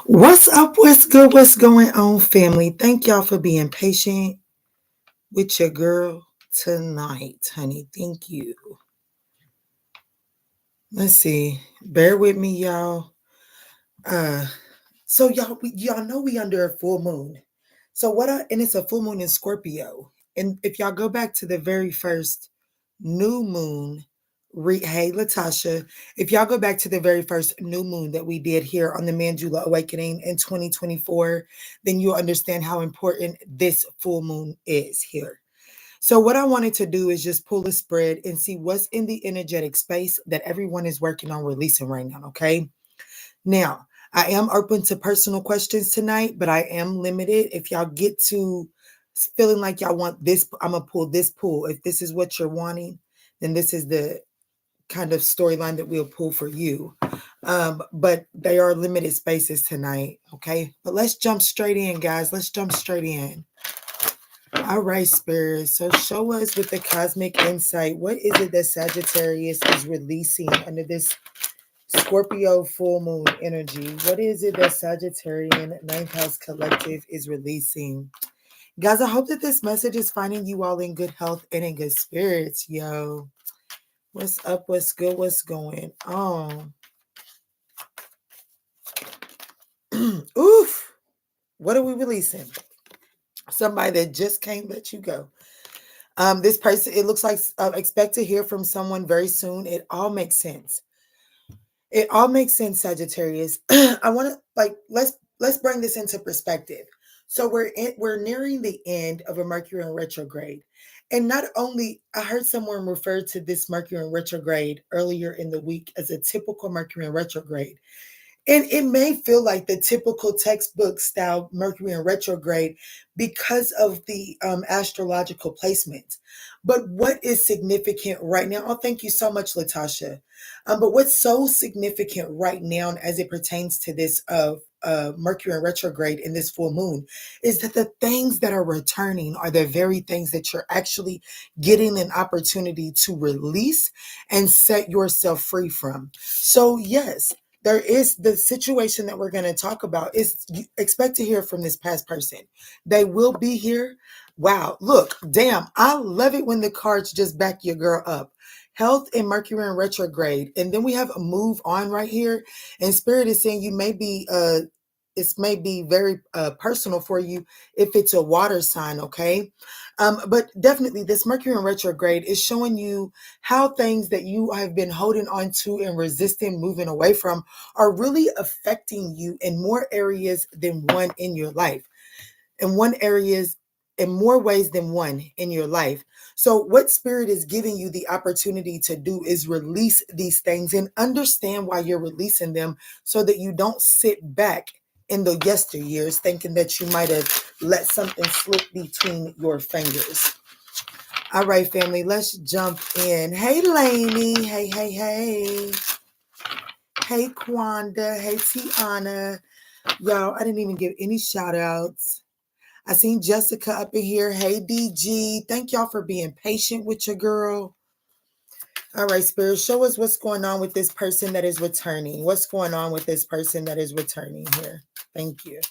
What's up? What's good? What's going on, family? Thank y'all for being patient with your girl tonight, honey. Thank you. Let's see. Bear with me, y'all. Uh, so y'all know we under a full moon. And it's a full moon in Scorpio. And if y'all go back to the very first new moon, hey Latasha, if y'all go back to the very first new moon that we did here on the Manjula Awakening in 2024, then you'll understand how important this full moon is here. So what I wanted to do is just pull a spread and see what's in the energetic space that everyone is working on releasing right now, okay? Now, I am open to personal questions tonight, but I am limited. If y'all get to feeling like y'all want this, I'm going to pull this pool. If this is what you're wanting, then this is the kind of storyline that we'll pull for you. But they are limited spaces tonight, okay? But let's jump straight in, guys. Let's jump straight in. All right, Spirit. So show us with the cosmic insight, what is it that Sagittarius is releasing under this Scorpio full moon energy? What is it that Sagittarian ninth house collective is releasing? Guys, I hope that this message is finding you all in good health and in good spirits, yo. What's up? What's good? What's going on? Oof. What are we releasing? Somebody that just can't let you go. This person, it looks like expect to hear from someone very soon. It all makes sense. It all makes sense, Sagittarius. I want to let's bring this into perspective. So we're nearing the end of a Mercury in retrograde. And not only, I heard someone refer to this Mercury in retrograde earlier in the week as a typical Mercury in retrograde. And it may feel like the typical textbook style Mercury in retrograde because of the astrological placement. But what is significant right now? Oh, thank you so much, Latasha. But what's so significant right now as it pertains to this Mercury in retrograde in this full moon is that the things that are returning are the very things that you're actually getting an opportunity to release and set yourself free from. So, yes, there is the situation that we're going to talk about is you expect to hear from this past person. They will be here. Wow. Look, damn. I love it when the cards just back your girl up. Health and Mercury in retrograde. And then we have a move on right here. And Spirit is saying you may be, it may be very personal for you if it's a water sign. Okay. But definitely this Mercury in retrograde is showing you how things that you have been holding on to and resisting moving away from are really affecting you in more areas than one in your life. In more ways than one in your life. So what Spirit is giving you the opportunity to do is release these things and understand why you're releasing them so that you don't sit back in the yesteryears thinking that you might have let something slip between your fingers. All right, family, let's jump in. Hey, Lainey. Hey, hey, hey. Hey, Kwanda. Hey, Tiana. Y'all, I didn't even give any shout outs. I seen Jessica up in here. Hey, DG. Thank y'all for being patient with your girl. All right, Spirit, show us what's going on with this person that is returning. What's going on with this person that is returning here? Thank you.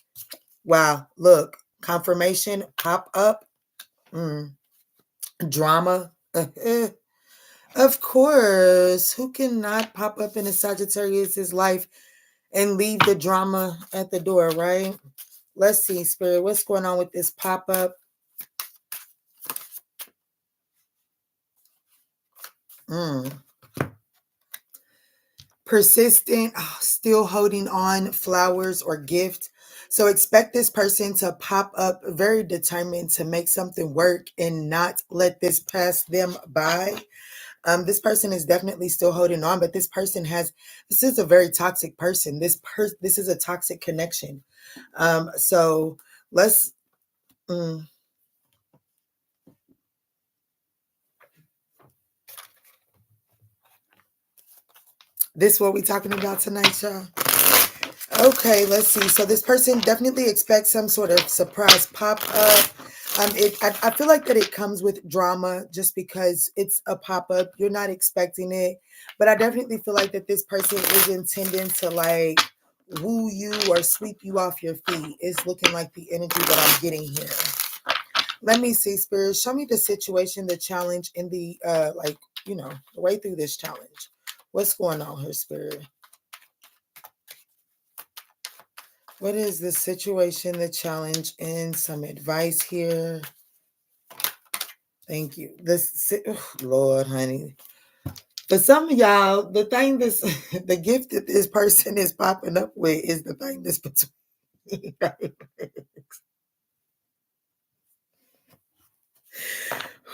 Wow. Look, confirmation, pop up. Drama. Of course. Who cannot pop up in a Sagittarius' life and leave the drama at the door, right? Let's see, Spirit, what's going on with this pop up? Persistent, still holding on, flowers or gift. So expect this person to pop up very determined to make something work and not let this pass them by. This person is definitely still holding on, but this is a very toxic person. This is a toxic connection. So let's, this is what we're talking about tonight, y'all. Okay, let's see. So this person definitely expects some sort of surprise pop up. I feel like that it comes with drama just because it's a pop up. You're not expecting it, but I definitely feel like that this person is intending to woo you or sweep you off your feet. It's looking like the energy that I'm getting here. Let me see, Spirit. Show me the situation, the challenge, and the the way through this challenge. What's going on here, Spirit? What is the situation, the challenge, and some advice here? Thank you. Lord, honey. For some of y'all, the thing that's the gift that this person is popping up with is the thing that's between.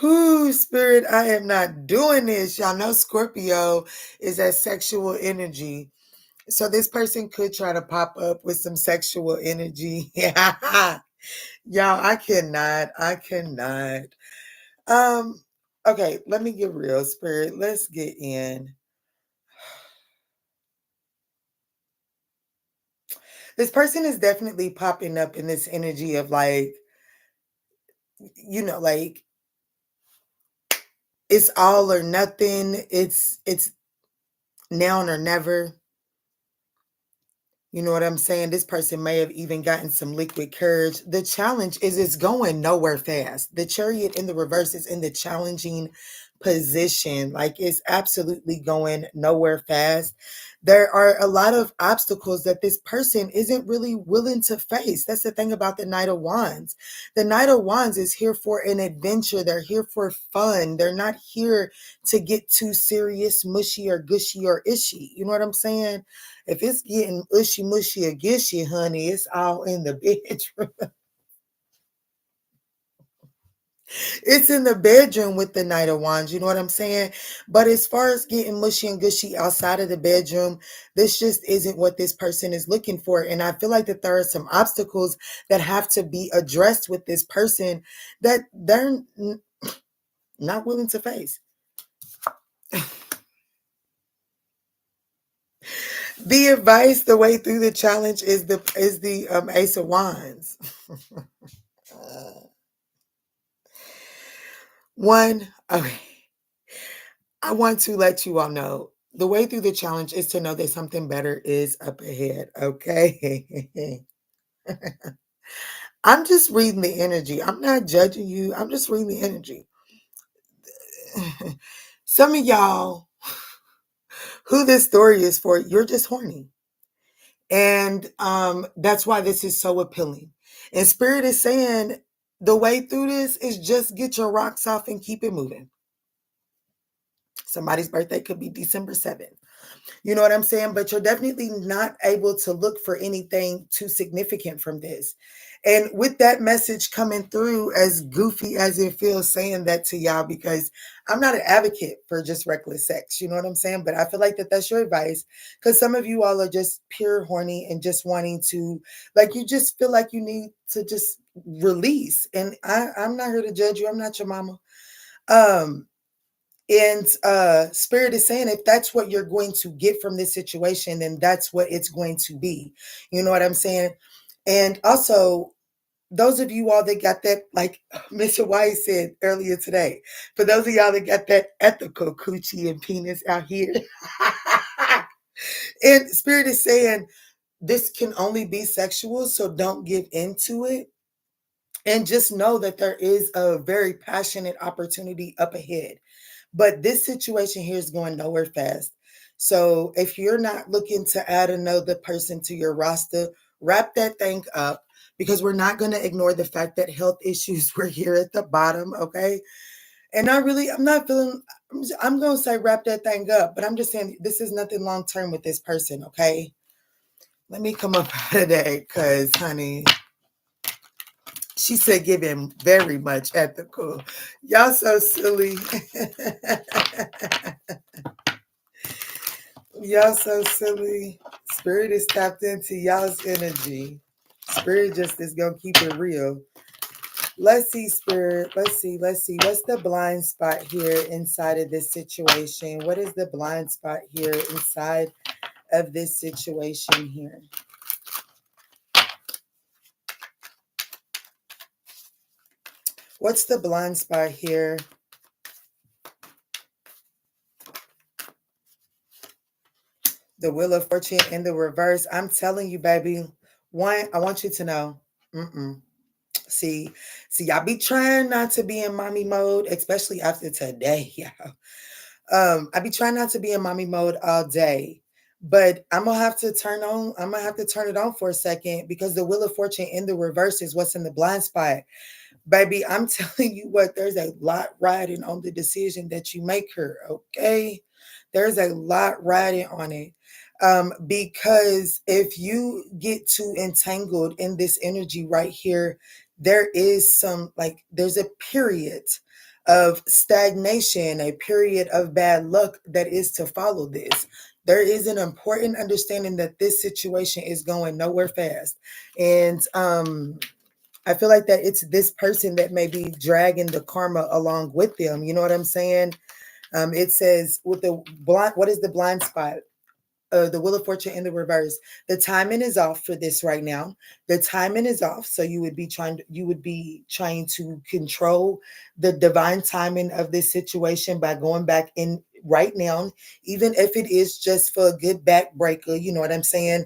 Whoo, Spirit, I am not doing this. Y'all know Scorpio is that sexual energy. So this person could try to pop up with some sexual energy. Y'all, I cannot. Okay, let me get real, Spirit. Let's get in. This person is definitely popping up in this energy of like, like it's all or nothing. It's now or never. You know what I'm saying? This person may have even gotten some liquid courage. The challenge is it's going nowhere fast. The Chariot in the reverse is in the challenging position. Like it's absolutely going nowhere fast. There are a lot of obstacles that this person isn't really willing to face. That's the thing about the Knight of Wands. The Knight of Wands is here for an adventure. They're here for fun. They're not here to get too serious, mushy, or gushy, or ishy. You know what I'm saying? If it's getting ushy, mushy, or gishy, honey, it's all in the bedroom. It's in the bedroom with the Knight of Wands. You know what I'm saying? But as far as getting mushy and gushy outside of the bedroom, this just isn't what this person is looking for. And I feel like that there are some obstacles that have to be addressed with this person that they're not willing to face. The advice, the way through the challenge is the Ace of Wands. One, okay. I want to let you all know the way through the challenge is to know that something better is up ahead. Okay. I'm just reading the energy. I'm not judging you. I'm just reading the energy. Some of y'all, who this story is for, you're just horny. And that's why this is so appealing. And Spirit is saying the way through this is just get your rocks off and keep it moving. Somebody's birthday could be December 7th. You know what I'm saying? But you're definitely not able to look for anything too significant from this. And with that message coming through, as goofy as it feels saying that to y'all, because I'm not an advocate for just reckless sex. You know what I'm saying? But I feel like that's your advice, because some of you all are just pure horny and just wanting to, like, you just feel like you need to just release. And I'm not here to judge you. I'm not your mama. And Spirit is saying if that's what you're going to get from this situation, then that's what it's going to be. You know what I'm saying? And also, those of you all that got that, like Mr. White said earlier today, for those of y'all that got that ethical coochie and penis out here, and Spirit is saying this can only be sexual, so don't give into it. And just know that there is a very passionate opportunity up ahead. But this situation here is going nowhere fast. So if you're not looking to add another person to your roster, wrap that thing up, because we're not going to ignore the fact that health issues were here at the bottom. Okay. And I'm not feeling, I'm going to say wrap that thing up, but I'm just saying this is nothing long term with this person. Okay. Let me come up out of that because, honey, she said give him very much ethical. Y'all so silly. Y'all so silly. Spirit is tapped into y'all's energy. Spirit just is going to keep it real. Let's see, Spirit. Let's see. What's the blind spot here inside of this situation? What is the blind spot here inside of this situation here? What's the blind spot here? The Wheel of Fortune in the reverse. I'm telling you, baby. One, I want you to know. See, y'all be trying not to be in mommy mode, especially after today, y'all. I be trying not to be in mommy mode all day, but I'm gonna have to turn it on for a second because the Wheel of Fortune in the reverse is what's in the blind spot. Baby, I'm telling you what, there's a lot riding on the decision that you make here, okay? There's a lot riding on it. Because if you get too entangled in this energy right here, there is there's a period of stagnation, a period of bad luck that is to follow this. There is an important understanding that this situation is going nowhere fast. And I feel like that it's this person that may be dragging the karma along with them. You know what I'm saying? It says with the blind, what is the blind spot? The Wheel of Fortune in the reverse. The timing is off for this right now. The timing is off, so you would be trying to control the divine timing of this situation by going back in right now, even if it is just for a good backbreaker. You know what I'm saying?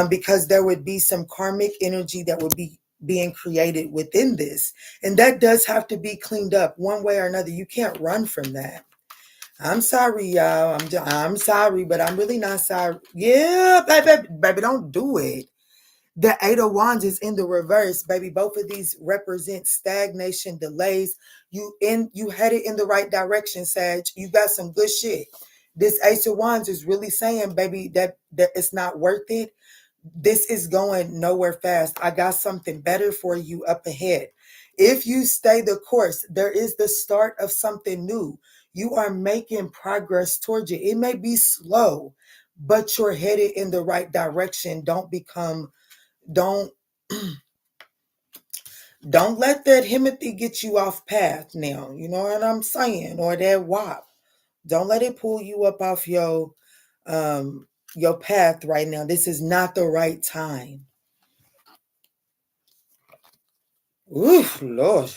Because there would be some karmic energy that would be being created within this, and that does have to be cleaned up one way or another. You can't run from that. I'm sorry, y'all. I'm sorry, but I'm really not sorry. Yeah, baby, don't do it. The Eight of Wands is in the reverse, baby. Both of these represent stagnation, delays. You headed in the right direction, Sag. You got some good shit. This Ace of Wands is really saying, baby, that it's not worth it. This is going nowhere fast. I got something better for you up ahead. If you stay the course, there is the start of something new. You are making progress towards it. It may be slow, but you're headed in the right direction. Don't don't let that Himothy get you off path now. You know what I'm saying? Or that WAP. Don't let it pull you up off your path right now. This is not the right time. Oof, Lord.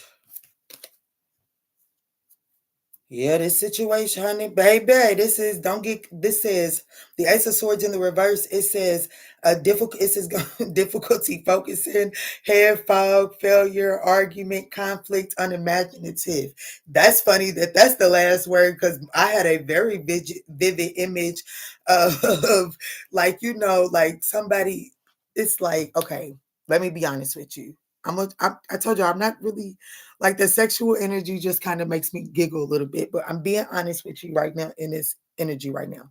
Yeah, this situation, honey, baby. This says the Ace of Swords in the reverse. It says it says difficulty focusing, head fog, failure, argument, conflict, unimaginative. That's funny that's the last word because I had a very vivid image of like somebody. It's like, okay, let me be honest with you. I told you I'm not really like the sexual energy just kind of makes me giggle a little bit, but I'm being honest with you right now in this energy right now.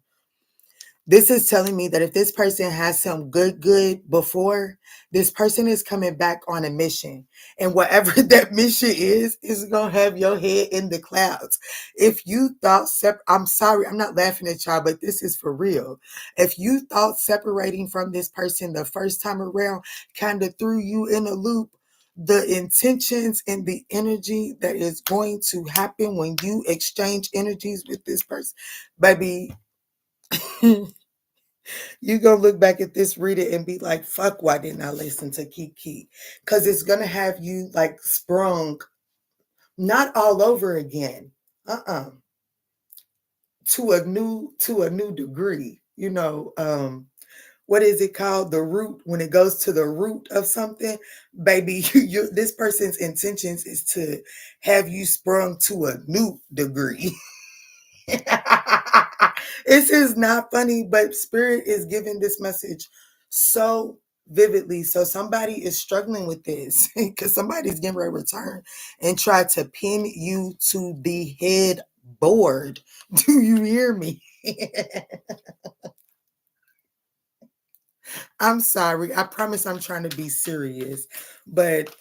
This is telling me that if this person has some good before, this person is coming back on a mission. And whatever that mission is going to have your head in the clouds. If you thought, I'm sorry, I'm not laughing at y'all, but this is for real. If you thought separating from this person the first time around kind of threw you in a loop, the intentions and the energy that is going to happen when you exchange energies with this person, baby, you gonna look back at this reader and be like, fuck, why didn't I listen to Kiki? Because it's gonna have you like sprung, not all over again. To a new degree. What is it called? The root, when it goes to the root of something, baby, this person's intentions is to have you sprung to a new degree. This is not funny, but Spirit is giving this message so vividly. So somebody is struggling with this because somebody's getting ready to return and try to pin you to the headboard. Do you hear me? I'm sorry. I promise I'm trying to be serious, but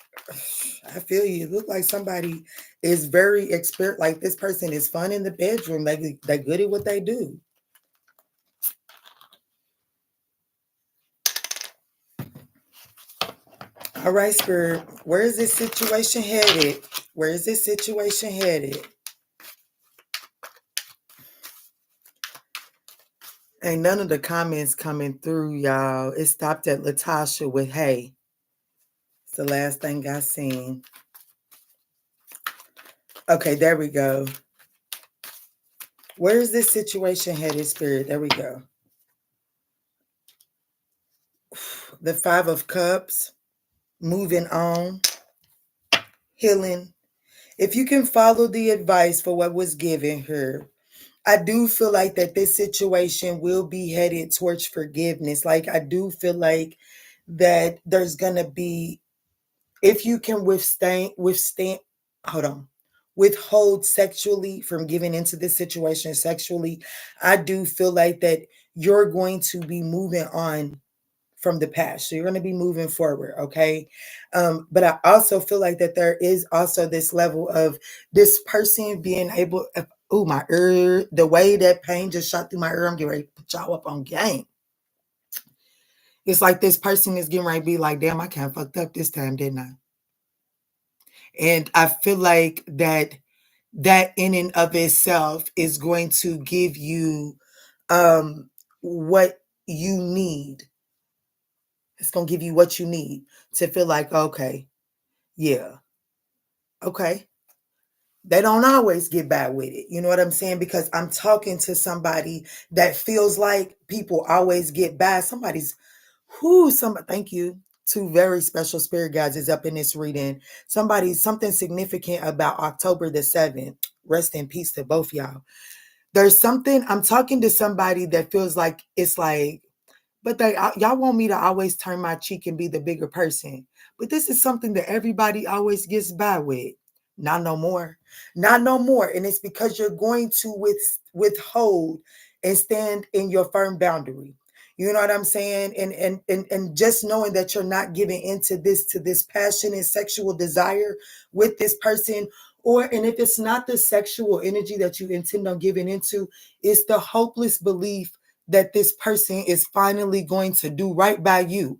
I feel you. It look like somebody is very expert. Like this person is fun in the bedroom. They good at what they do. All right, Spirit. Where is this situation headed? Where is this situation headed? Ain't none of the comments coming through, y'all. It stopped at Latasha with hey. It's the last thing I seen. Okay, there we go. Where is this situation headed, Spirit? There we go. The 5 of Cups, moving on, healing. If you can follow the advice for what was given here, I do feel like that this situation will be headed towards forgiveness. Like, I do feel like that there's going to be, if you can withhold sexually from giving into this situation sexually, I do feel like that you're going to be moving on from the past. So you're going to be moving forward, okay? But I also feel like that there is also this level of this person being able, oh, my ear, the way that pain just shot through my ear, I'm getting ready to put y'all up on game. It's like this person is getting ready to be like, damn, I can't fucked up this time, didn't I? And I feel like that in and of itself is going to give you what you need. It's going to give you what you need to feel like, okay, yeah, okay. They don't always get by with it. You know what I'm saying? Because I'm talking to somebody that feels like people always get by. Thank you. 2 very special spirit guides is up in this reading. Something significant about October the 7th. Rest in peace to both y'all. There's something, I'm talking to somebody that feels like it's like, but y'all want me to always turn my cheek and be the bigger person. But this is something that everybody always gets by with. Not no more. Not no more. And it's because you're going to withhold and stand in your firm boundary. You know what I'm saying? And just knowing that you're not giving into this passion and sexual desire with this person. And if it's not the sexual energy that you intend on giving into, it's the hopeless belief that this person is finally going to do right by you.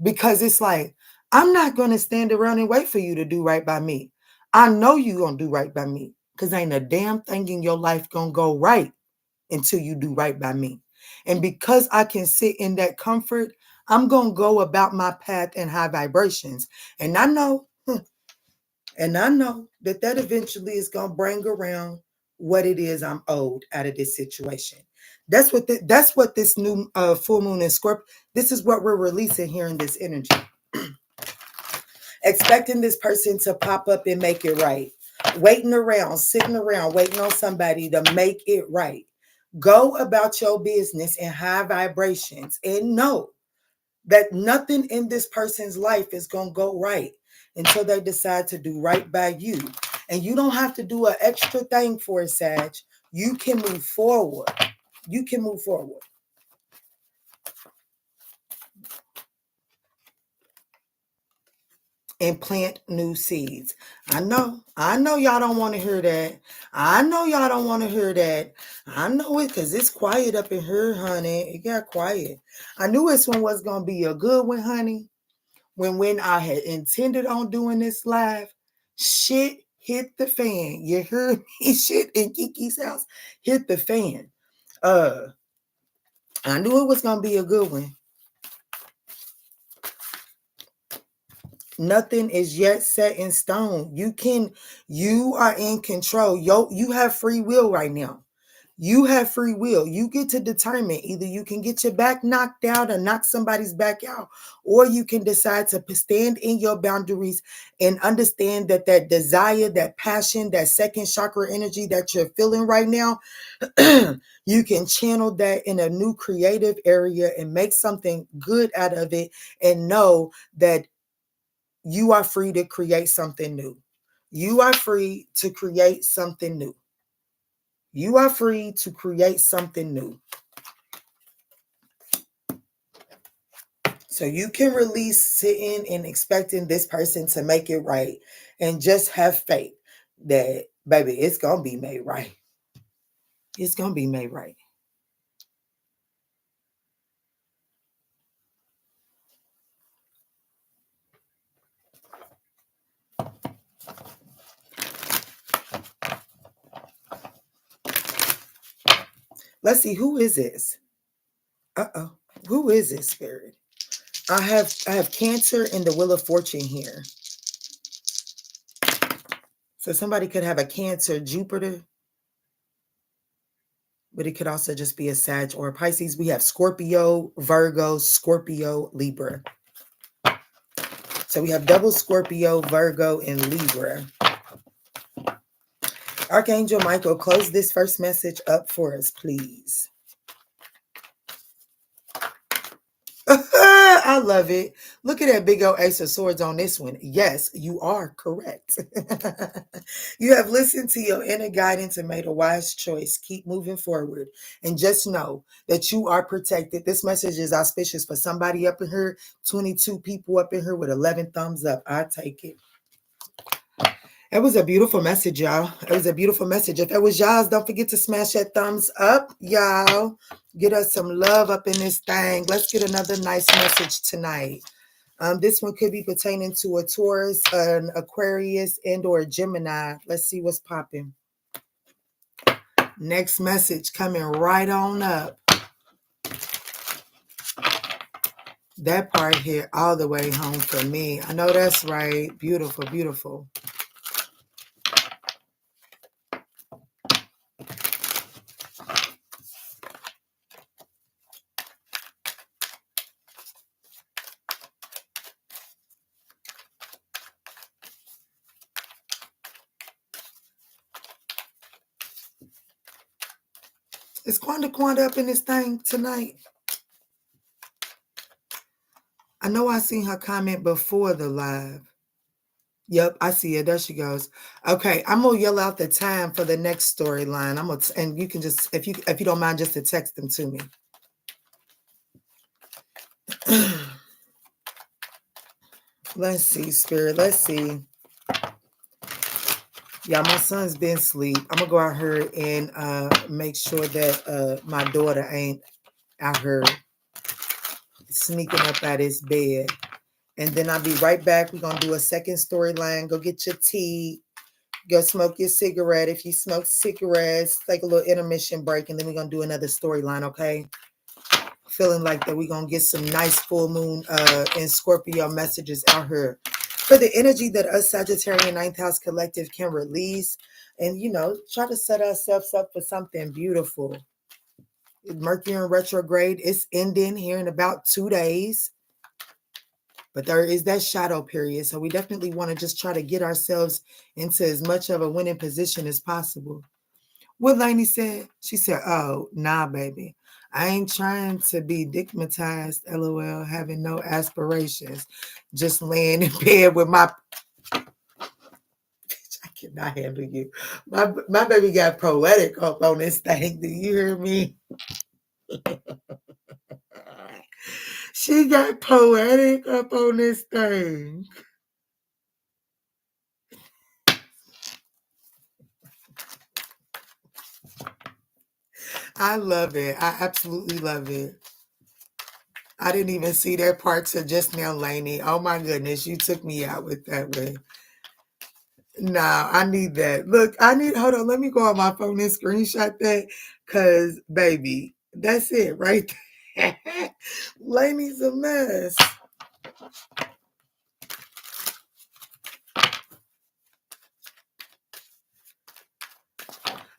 Because it's like, I'm not going to stand around and wait for you to do right by me. I know you're going to do right by me, because ain't a damn thing in your life going to go right until you do right by me. And because I can sit in that comfort, I'm going to go about my path in high vibrations. And I know that eventually is going to bring around what it is I'm owed out of this situation. That's what this new full moon in Scorpio, this is what we're releasing here in this energy. Expecting this person to pop up and make it right. Waiting around, sitting around, waiting on somebody to make it right. Go about your business in high vibrations and know that nothing in this person's life is going to go right until they decide to do right by you. And you don't have to do an extra thing for it, Sag. You can move forward. You can move forward. And plant new seeds. I know y'all don't want to hear that. I know y'all don't want to hear that. I know it, because it's quiet up in here, honey. It got quiet. I knew this one was going to be a good one, honey. When I had intended on doing this live, shit hit the fan. You heard me? Shit in Kiki's house hit the fan. I knew it was going to be a good one. Nothing is yet set in stone. You are in control. You have free will right now. You have free will. You get to determine, either you can get your back knocked out or knock somebody's back out, or you can decide to stand in your boundaries and understand that desire, that passion, that second chakra energy that you're feeling right now, you can channel that in a new creative area and make something good out of it, and know that you are free to create something new. You are free to create something new. You are free to create something new. So you can release sitting and expecting this person to make it right, and just have faith that, baby, it's going to be made right. It's going to be made right. Let's see, who is this? Who is this, Spirit? I have Cancer and the Wheel of Fortune here. So somebody could have a Cancer, Jupiter, but it could also just be a Sag or a Pisces. We have Scorpio, Virgo, Scorpio, Libra. So we have double Scorpio, Virgo, and Libra. Archangel Michael, close this first message up for us, please. I love it. Look at that big old Ace of Swords on this one. Yes, you are correct. You have listened to your inner guidance and made a wise choice. Keep moving forward. And just know that you are protected. This message is auspicious for somebody up in here, 22 people up in here with 11 thumbs up. I take it. It was a beautiful message, y'all. It was a beautiful message. If it was y'all's, don't forget to smash that thumbs up, y'all. Get us some love up in this thing. Let's get another nice message tonight. This one could be pertaining to a Taurus, an Aquarius, and or a Gemini. Let's see what's popping. Next message coming right on up. That part hit all the way home for me. I know that's right. Beautiful, beautiful. Is Quanda up in this thing tonight? I know I seen her comment before the live. Yep, I see it. There she goes. Okay, I'm gonna yell out the time for the next storyline. And you can just, if you don't mind, just to text them to me. Let's see, Spirit. Let's see. Yeah, my son's been asleep. I'm gonna go out here and make sure that my daughter ain't out here sneaking up at his bed. And then I'll be right back. We're gonna do a second storyline. Go get your tea. Go smoke your cigarette. If you smoke cigarettes, take a little intermission break, and then we're gonna do another storyline, okay? Feeling like that we're gonna get some nice full moon and Scorpio messages out here. For the energy that us Sagittarian 9th house collective can release and, try to set ourselves up for something beautiful. Mercury in retrograde is ending here in about 2 days. But there is that shadow period. So we definitely want to just try to get ourselves into as much of a winning position as possible. What Lainey said? She said, oh, nah, baby. I ain't trying to be digmatized, LOL, having no aspirations. Just laying in bed with my... I cannot handle you. My baby got poetic up on this thing. Do you hear me? She got poetic up on this thing. I love it. I absolutely love it. I didn't even see that part till just now, Lainey. Oh my goodness, you took me out with that one. Nah, I need that. Look, hold on, let me go on my phone and screenshot that. Cause baby, that's it right there. Lainey's a mess.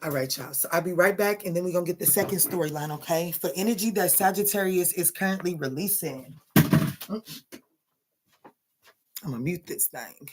All right, y'all. So I'll be right back, and then we're gonna get the second storyline, okay? For energy that Sagittarius is currently releasing. I'm gonna mute this thing.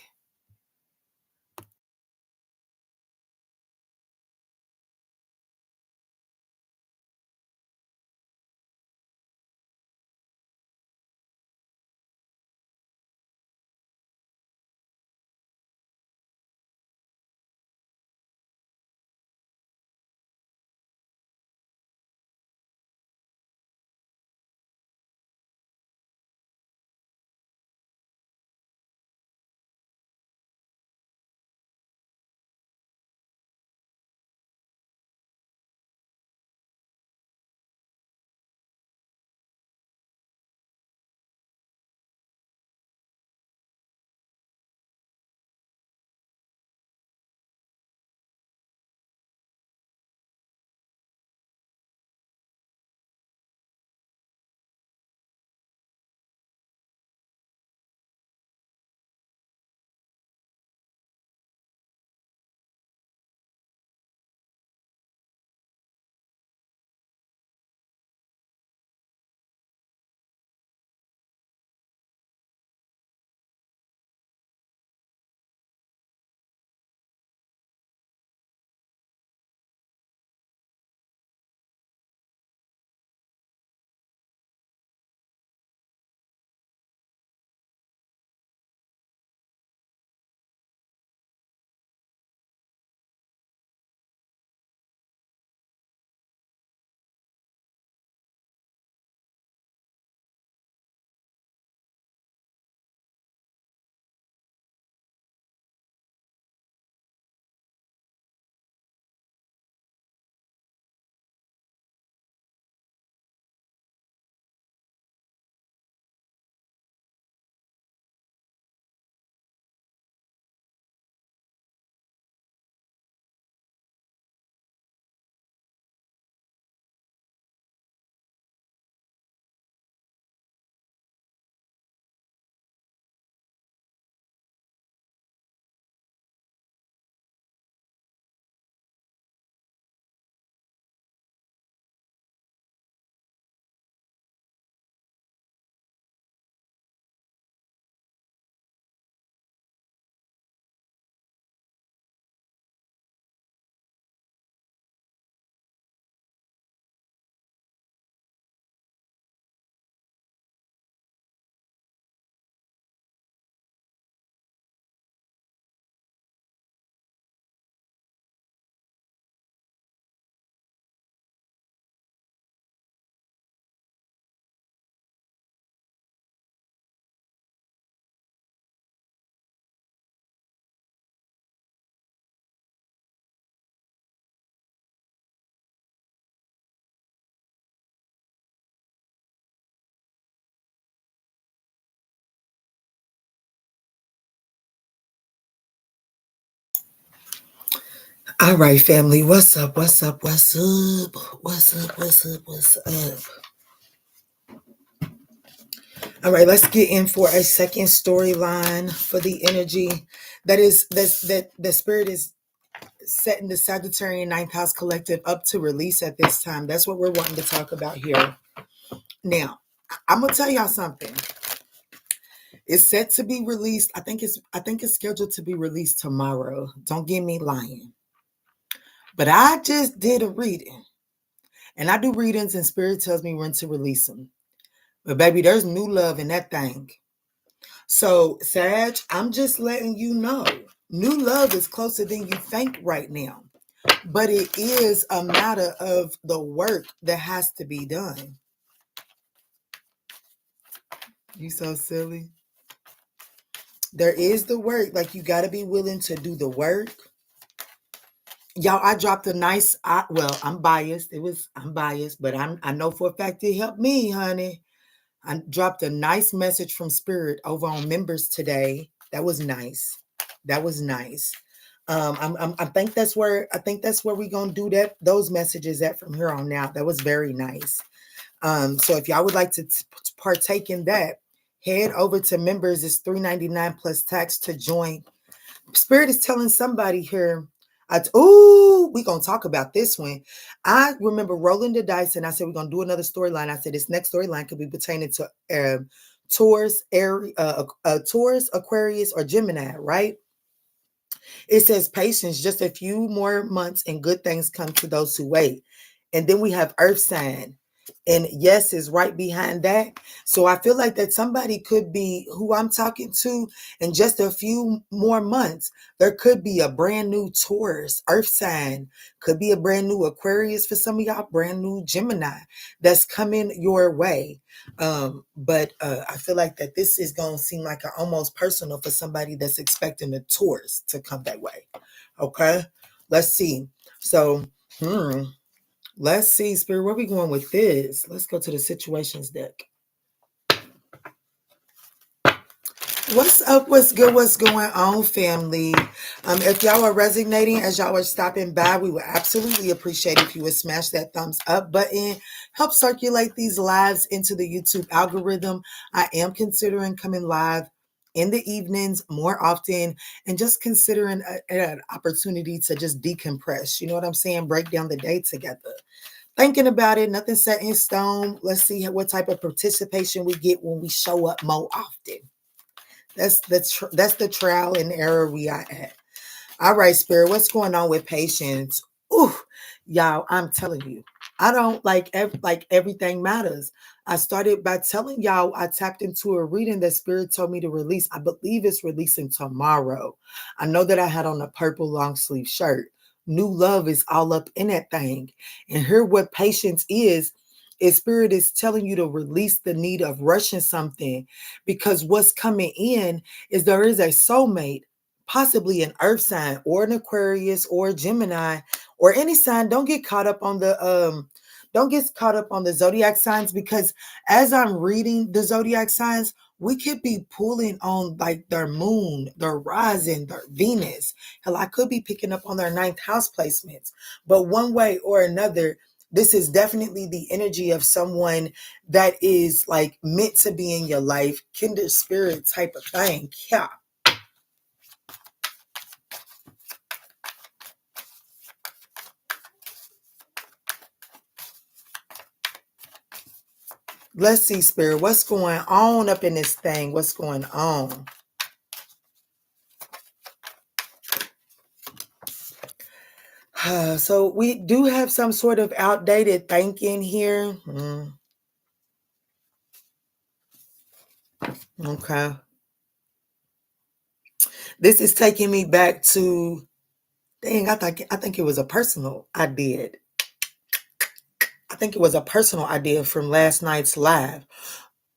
All right, family. What's up? What's up? What's up? What's up? What's up? What's up? All right, let's get in for a second storyline for the energy that the spirit is setting the Sagittarian ninth house collective up to release at this time. That's what we're wanting to talk about here. Now, I'm gonna tell y'all something. It's set to be released. I think it's scheduled to be released tomorrow. Don't get me lying. But I just did a reading. And I do readings and spirit tells me when to release them. But baby, there's new love in that thing. So, Sag, I'm just letting you know. New love is closer than you think right now. But it is a matter of the work that has to be done. You so silly. There is the work. Like, you got to be willing to do the work. Y'all, I dropped a nice, I'm biased. I'm biased, but I know for a fact it helped me, honey. I dropped a nice message from Spirit over on members today. That was nice. That was nice. I think that's where we're gonna do those messages at from here on out. That was very nice. So if y'all would like to partake in that, head over to members. It's $3.99 plus tax to join. Spirit is telling somebody here. We're going to talk about this one. I remember rolling the dice and I said, we're going to do another storyline. I said, this next storyline could be pertaining to Taurus, Taurus, Aquarius, or Gemini, right? It says patience, just a few more months and good things come to those who wait. And then we have Earth sign. And yes is right behind that. So I feel like that somebody could be who I'm talking to in just a few more months. There could be a brand new Taurus, Earth sign, could be a brand new Aquarius for some of y'all, brand new Gemini that's coming your way. But I feel like that this is going to seem like an almost personal for somebody that's expecting a Taurus to come that way. Okay, let's see. So, let's see, Spirit, where are we going with this? Let's go to the situations deck. What's up? What's good? What's going on, family? If y'all are resonating as y'all are stopping by, we would absolutely appreciate if you would smash that thumbs up button. Help circulate these lives into the YouTube algorithm. I am considering coming live in the evenings more often and just considering an opportunity to just decompress. You know what I'm saying? Break down the day together. Thinking about it, nothing set in stone. Let's see what type of participation we get when we show up more often. That's the trial and error we are at. All right, Spirit, what's going on with patience? Ooh, y'all, I'm telling you, I don't like everything matters. I started by telling y'all I tapped into a reading that Spirit told me to release. I believe it's releasing tomorrow. I know that I had on a purple long sleeve shirt. New love is all up in that thing. And here what patience is Spirit is telling you to release the need of rushing something, because what's coming in is there is a soulmate, possibly an earth sign or an Aquarius or a Gemini or any sign. Don't get caught up on the zodiac signs, because as I'm reading the zodiac signs, we could be pulling on like their moon, their rising, their Venus. Hell, I could be picking up on their ninth house placements. But one way or another, this is definitely the energy of someone that is like meant to be in your life, kindred spirit type of thing. Yeah. Let's see, Spirit, what's going on up in this thing? What's going on? So we do have some sort of outdated thinking here. Okay. This is taking me back to, dang, I think it was a personal I did. I think it was a personal idea from last night's live.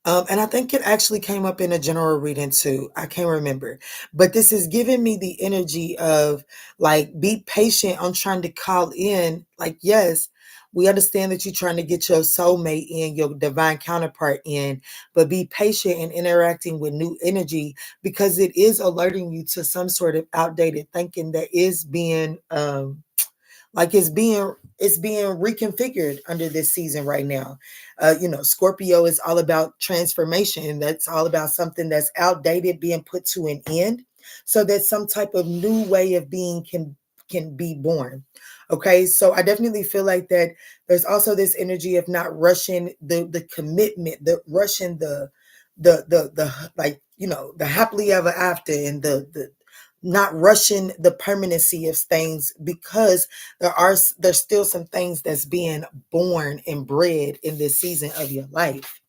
And I think it actually came up in a general reading too. I can't remember. But this is giving me the energy of like, be patient on trying to call in. Like, yes, we understand that you're trying to get your soulmate in, your divine counterpart in, but be patient in interacting with new energy, because it is alerting you to some sort of outdated thinking that is being Like it's being reconfigured under this season right now. Scorpio is all about transformation. That's all about something that's outdated being put to an end, so that some type of new way of being can be born. Okay, so I definitely feel like that there's also this energy of not rushing the commitment, the rushing the like, the happily ever after, and the not rushing the permanency of things, because there's still some things that's being born and bred in this season of your life.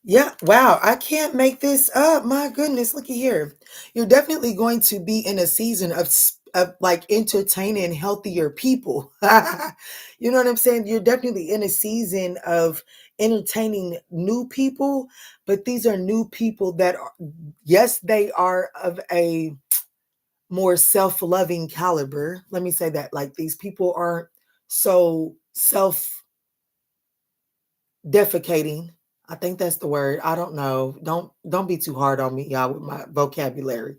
Yeah, wow, I can't make this up. My goodness, looky here. You're definitely going to be in a season of like entertaining healthier people. You know what I'm saying? You're definitely in a season of entertaining new people, but these are new people that are, yes, they are of a more self-loving caliber. Let me say that. Like, these people aren't so self-defecating. I think that's the word. I don't know. Don't be too hard on me, y'all, with my vocabulary.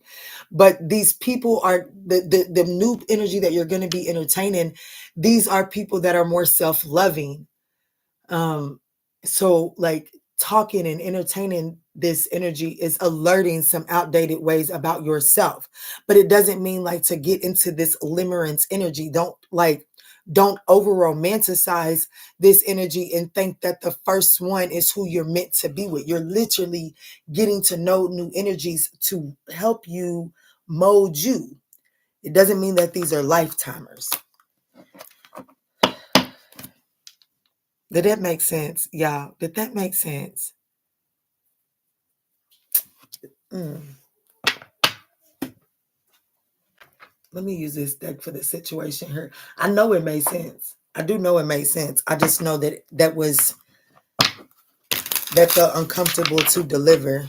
But these people are the new energy that you're going to be entertaining. These are people that are more self-loving. So like, talking and entertaining this energy is alerting some outdated ways about yourself. But it doesn't mean like to get into this limerence energy. Don't over romanticize this energy and think that the first one is who you're meant to be with. You're literally getting to know new energies to help you mold you. It doesn't mean that these are lifetimers. Did that make sense? Yeah. Did that make sense? Mm. Let me use this deck for the situation here. I know it made sense. I do know it made sense. I just know that felt uncomfortable to deliver.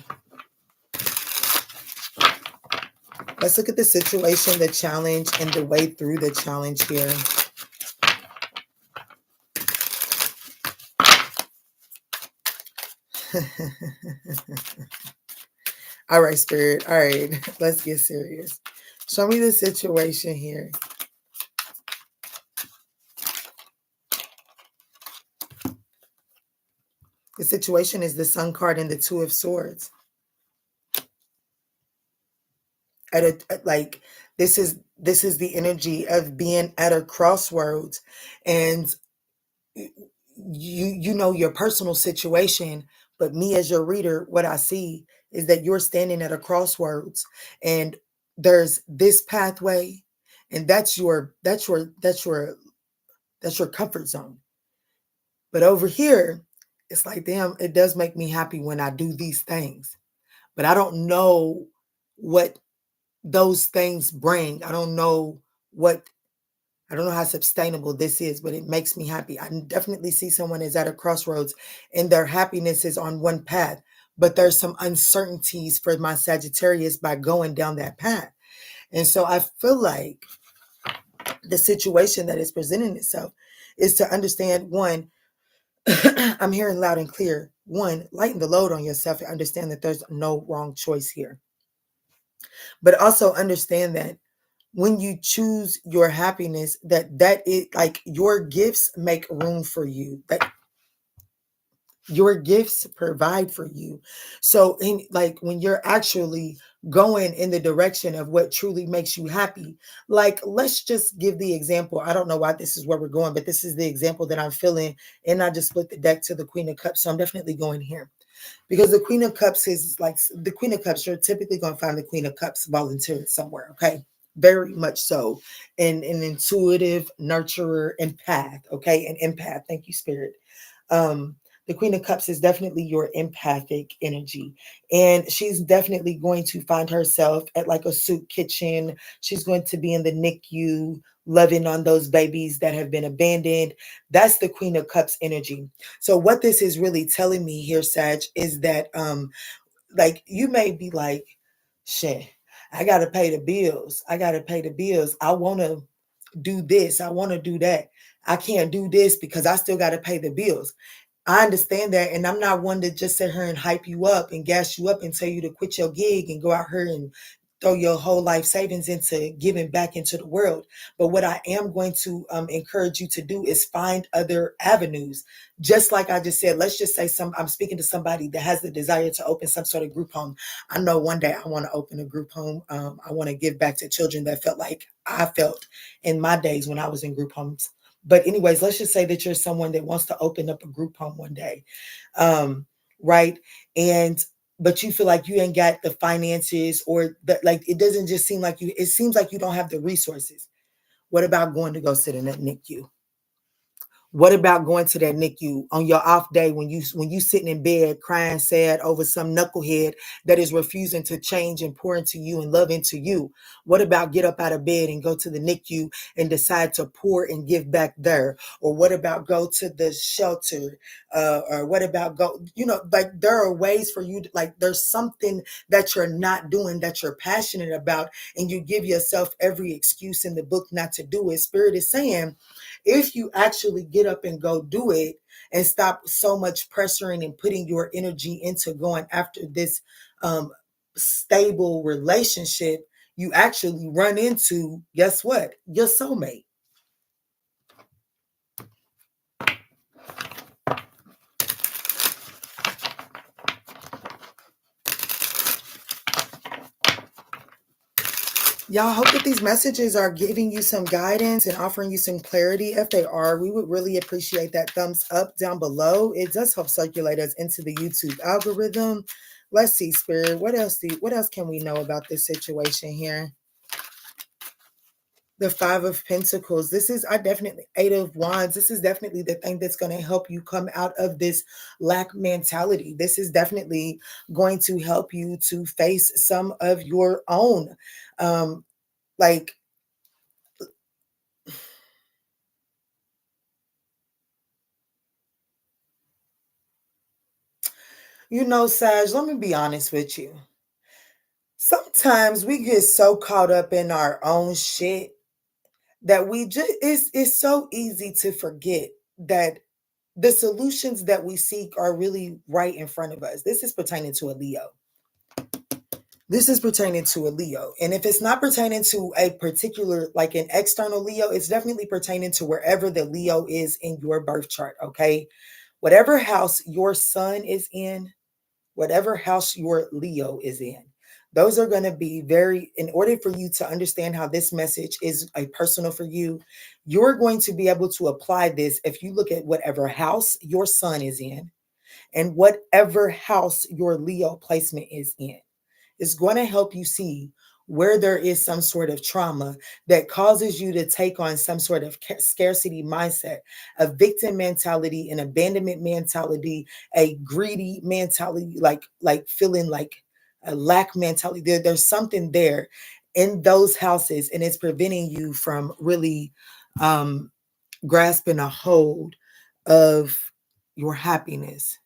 Let's look at the situation, the challenge, and the way through the challenge here. All right, Spirit. All right, let's get serious. Show me the situation here. The situation is the Sun card and the Two of Swords. This is the energy of being at a crossroads, and you know your personal situation, but me as your reader, what I see is that you're standing at a crossroads, and there's this pathway, and that's your comfort zone. But over here, it's like, damn, it does make me happy when I do these things, but I don't know what those things bring. I don't know how sustainable this is, but it makes me happy. I definitely see someone is at a crossroads and their happiness is on one path, but there's some uncertainties for my Sagittarius by going down that path. And so I feel like the situation that is presenting itself is to understand, one, I'm hearing loud and clear, one, lighten the load on yourself and understand that there's no wrong choice here. But also understand that when you choose your happiness, that is like, your gifts make room for you, that your gifts provide for you. So like, when you're actually going in the direction of what truly makes you happy, like, let's just give the example. I don't know why this is where we're going, but this is the example that I'm feeling. And I just split the deck to the Queen of Cups, so I'm definitely going here. Because the Queen of Cups is like, the Queen of Cups, you're typically going to find the Queen of Cups volunteering somewhere, okay? Very much so. And an intuitive nurturer, empath, okay? An empath. Thank you, Spirit. The Queen of Cups is definitely your empathic energy. And she's definitely going to find herself at like a soup kitchen. She's going to be in the NICU, loving on those babies that have been abandoned. That's the Queen of Cups energy. So what this is really telling me here, Sag, is that like, you may be like, shit, I gotta pay the bills. I gotta pay the bills. I wanna do this. I wanna do that. I can't do this because I still gotta pay the bills. I understand that, and I'm not one to just sit here and hype you up and gas you up and tell you to quit your gig and go out here and throw your whole life savings into giving back into the world. But what I am going to encourage you to do is find other avenues. Just like I just said, let's just say I'm speaking to somebody that has the desire to open some sort of group home. I know one day I want to open a group home. I want to give back to children that felt like I felt in my days when I was in group homes. But anyways, let's just say that you're someone that wants to open up a group home one day. Right. But you feel like you ain't got the finances, or that, like, it doesn't just seem like it seems like you don't have the resources. What about going to go sit in that NICU? What about going to that NICU on your off day when you sitting in bed crying sad over some knucklehead that is refusing to change and pour into you and love into you? What about get up out of bed and go to the NICU and decide to pour and give back there? Or what about go to the shelter? Or what about go, like, there are ways for you to, like, there's something that you're not doing that you're passionate about, and you give yourself every excuse in the book not to do it. Spirit is saying, if you actually get up and go do it and stop so much pressuring and putting your energy into going after this stable relationship, you actually run into, guess what? Your soulmate. Y'all, hope that these messages are giving you some guidance and offering you some clarity. If they are, we would really appreciate that thumbs up down below. It does help circulate us into the YouTube algorithm. Let's see, Spirit. What else can we know about this situation here? The Five of Pentacles. This is definitely Eight of Wands. This is definitely the thing that's going to help you come out of this lack mentality. This is definitely going to help you to face some of your own, like, Sag, let me be honest with you. Sometimes we get so caught up in our own shit that it's so easy to forget that the solutions that we seek are really right in front of us. This is pertaining to a Leo. This is pertaining to a Leo. And if it's not pertaining to a particular, like an external Leo, it's definitely pertaining to wherever the Leo is in your birth chart, okay? Whatever house your sun is in, whatever house your Leo is in, those are going to be in order for you to understand how this message is a personal for you, you're going to be able to apply this if you look at whatever house your sun is in and whatever house your Leo placement is in. It's going to help you see where there is some sort of trauma that causes you to take on some sort of scarcity mindset, a victim mentality, an abandonment mentality, a greedy mentality, like feeling like a lack mentality. There's something there in those houses, and it's preventing you from really grasping a hold of your happiness.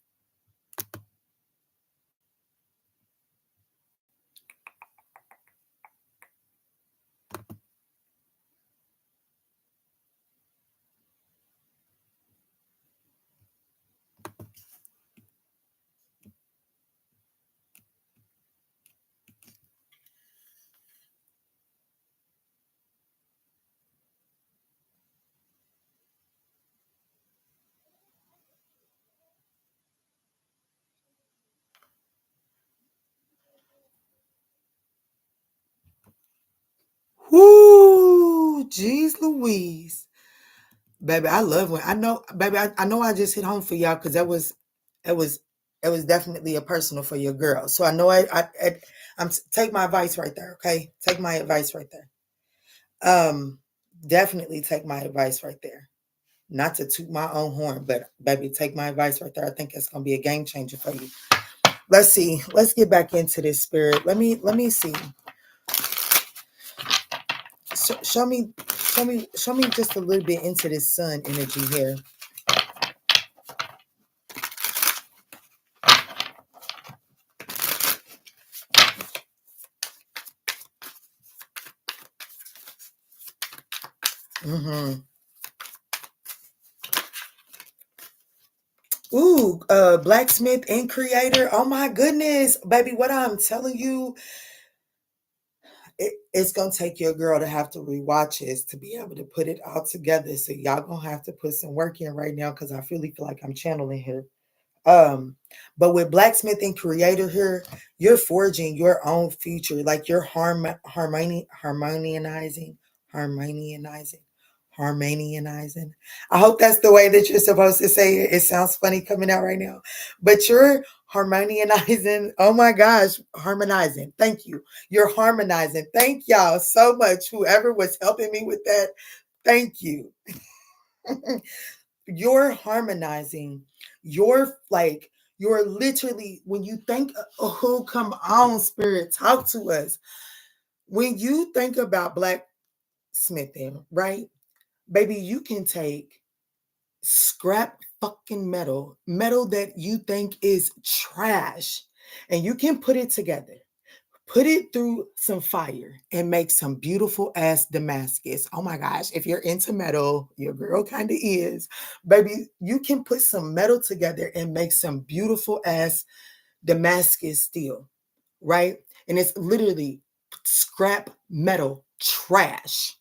Whoo, geez Louise. Baby, I love when I know, baby, I know I just hit home for y'all because it was definitely a personal for your girl. So I know I'm take my advice right there, okay? Take my advice right there. Definitely take my advice right there. Not to toot my own horn, but baby, take my advice right there. I think it's gonna be a game changer for you. Let's see. Let's get back into this, Spirit. Let me see. Show me just a little bit into this sun energy here. Ooh, blacksmith and creator. Oh my goodness, baby, what I'm telling you, It's gonna take your girl to have to rewatch this to be able to put it all together. So y'all gonna have to put some work in right now because I really feel like I'm channeling here. But with blacksmith and creator here, you're forging your own future, like you're harmonizing. I hope that's the way that you're supposed to say it. It sounds funny coming out right now, but you're harmonizing. Oh my gosh, harmonizing. Thank you. You're harmonizing. Thank y'all so much. Whoever was helping me with that, thank you. You're harmonizing. You're literally, when you think, oh, come on, spirit, talk to us. When you think about blacksmithing, right? Baby, you can take scrap fucking metal that you think is trash, and you can put it together. Put it through some fire and make some beautiful ass Damascus. Oh my gosh, if you're into metal, your girl kind of is. Baby, you can put some metal together and make some beautiful ass Damascus steel, right? And it's literally scrap metal trash.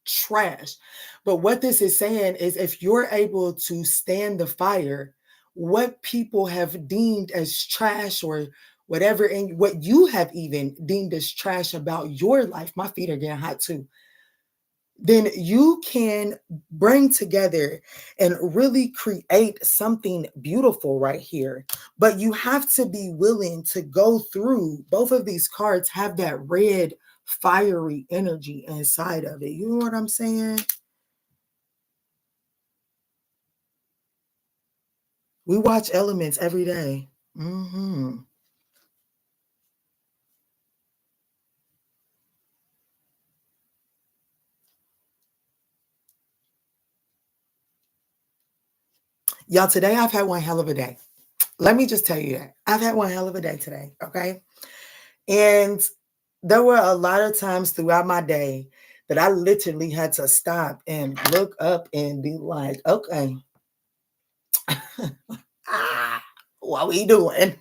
Trash. But what this is saying is if you're able to stand the fire, what people have deemed as trash or whatever, and what you have even deemed as trash about your life, my feet are getting hot too, then you can bring together and really create something beautiful right here. But you have to be willing to go through, both of these cards have that red fiery energy inside of it. You know what I'm saying? We watch Elements every day. Y'all, today I've had one hell of a day. Let me just tell you that. I've had one hell of a day today, okay? And there were a lot of times throughout my day that I literally had to stop and look up and be like, okay, what we doing?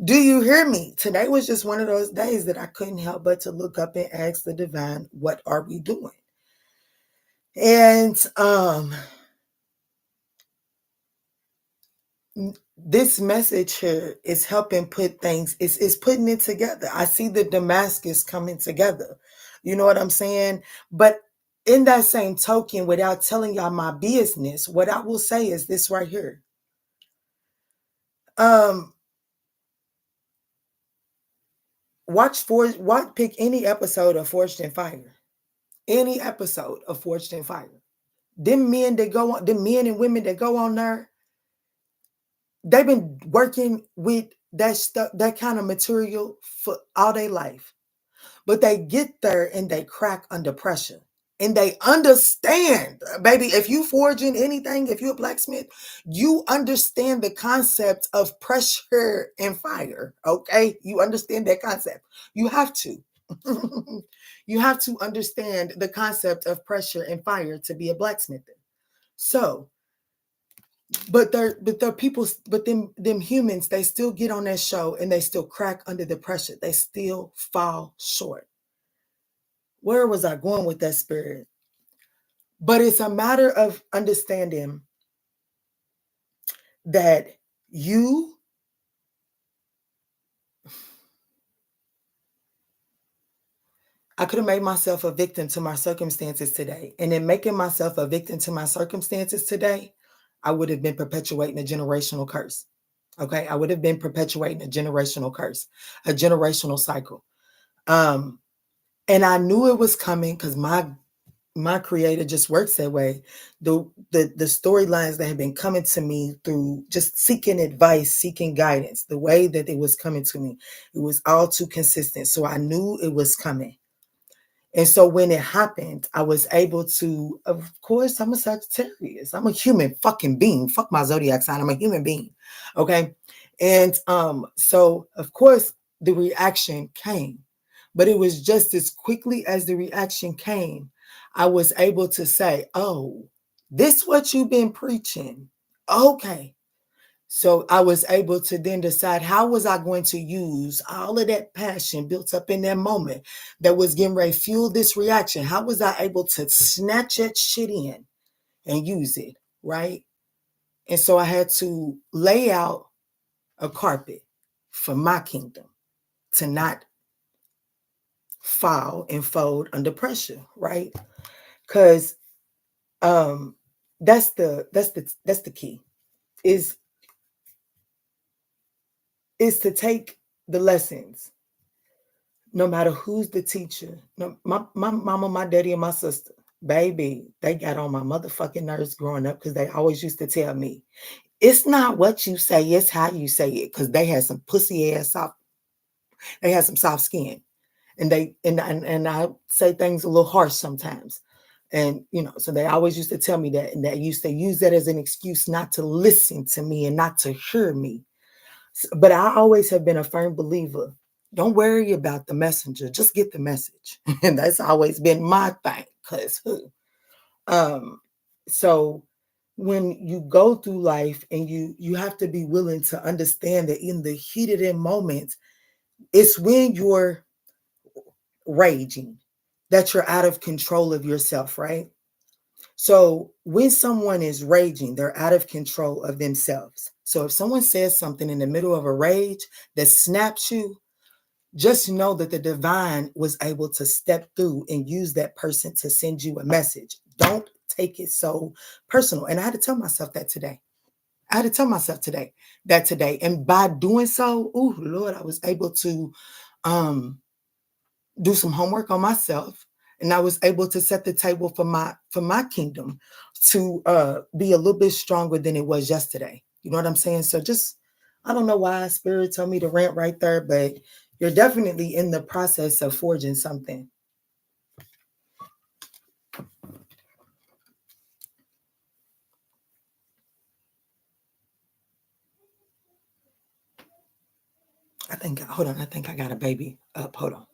Do you hear me? Today was just one of those days that I couldn't help but to look up and ask the divine, what are we doing? And this message here is helping put things, it's putting it together. I see the Damascus coming together. You know what I'm saying? But in that same token, without telling y'all my business, what I will say is this right here. Pick any episode of Forged in Fire. Any episode of Forged in Fire. Them men and women that go on there, they've been working with that stuff, that kind of material for all their life. But they get there and they crack under pressure. And they understand, baby, if you forging anything, if you're a blacksmith, you understand the concept of pressure and fire, okay? You understand that concept. You have to. You have to understand the concept of pressure and fire to be a blacksmith. So, but they're people, but them humans, they still get on that show and they still crack under the pressure. They still fall short. Where was I going with that, spirit? But it's a matter of understanding that I could have made myself a victim to my circumstances today. And in making myself a victim to my circumstances today, I would have been perpetuating a generational curse. Okay. I would have been perpetuating a generational curse, a generational cycle. And I knew it was coming because my creator just works that way. The storylines that have been coming to me through just seeking advice, seeking guidance, the way that it was coming to me, it was all too consistent. So I knew it was coming. And so when it happened, I was able to, of course, I'm a Sagittarius. I'm a human fucking being. Fuck my zodiac sign. I'm a human being. Okay. And so of course the reaction came, but it was just as quickly as the reaction came, I was able to say, oh, this what you've been preaching. Okay. So I was able to then decide, how was I going to use all of that passion built up in that moment that was getting ready to fuel this reaction? How was I able to snatch that shit in and use it, right? And so I had to lay out a carpet for my kingdom to not fall and fold under pressure, right? Because that's the key, is to take the lessons, no matter who's the teacher. No, my mama, my daddy, and my sister, baby, they got on my motherfucking nerves growing up because they always used to tell me, it's not what you say, it's how you say it. Because they had some pussy ass soft, they had some soft skin. And and I say things a little harsh sometimes. And so they always used to tell me that, and they used to use that as an excuse not to listen to me and not to hear me. But I always have been a firm believer. Don't worry about the messenger, just get the message. And that's always been my thing. Cause so when you go through life, and you have to be willing to understand that in the heat of them moments, it's when you're raging that you're out of control of yourself, right? So when someone is raging, they're out of control of themselves. So if someone says something in the middle of a rage that snaps you, just know that the divine was able to step through and use that person to send you a message. Don't take it so personal. And I had to tell myself that today. I had to tell myself that today. And by doing so, oh Lord, I was able to do some homework on myself, and I was able to set the table for my kingdom to be a little bit stronger than it was yesterday. You know what I'm saying? So just, I don't know why spirit told me to rant right there, but you're definitely in the process of forging something. Hold on, I think I got a baby up. Hold on.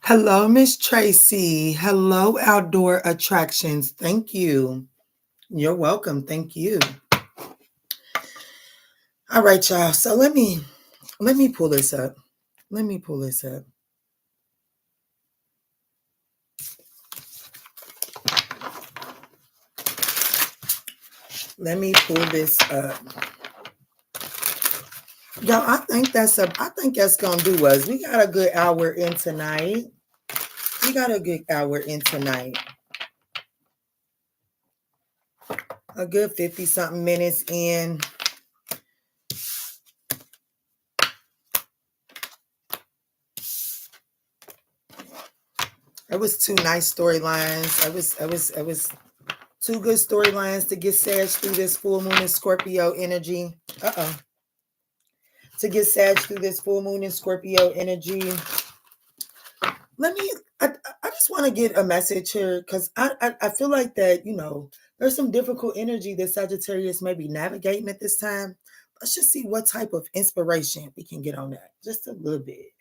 Hello, Miss Tracy. Hello, Outdoor Attractions. Thank you. You're welcome. Thank you. All right, y'all. So let me pull this up. Let me pull this up. Let me pull this up. Y'all, I think that's gonna do us. We got a good hour in tonight. We got a good hour in tonight. A good 50-something minutes in. It was two nice storylines. It was two good storylines to get Sag through this full moon and Scorpio energy. To get Sag through this full moon and Scorpio energy. I just want to get a message here because I feel like that, there's some difficult energy that Sagittarius may be navigating at this time. Let's just see what type of inspiration we can get on that. Just a little bit.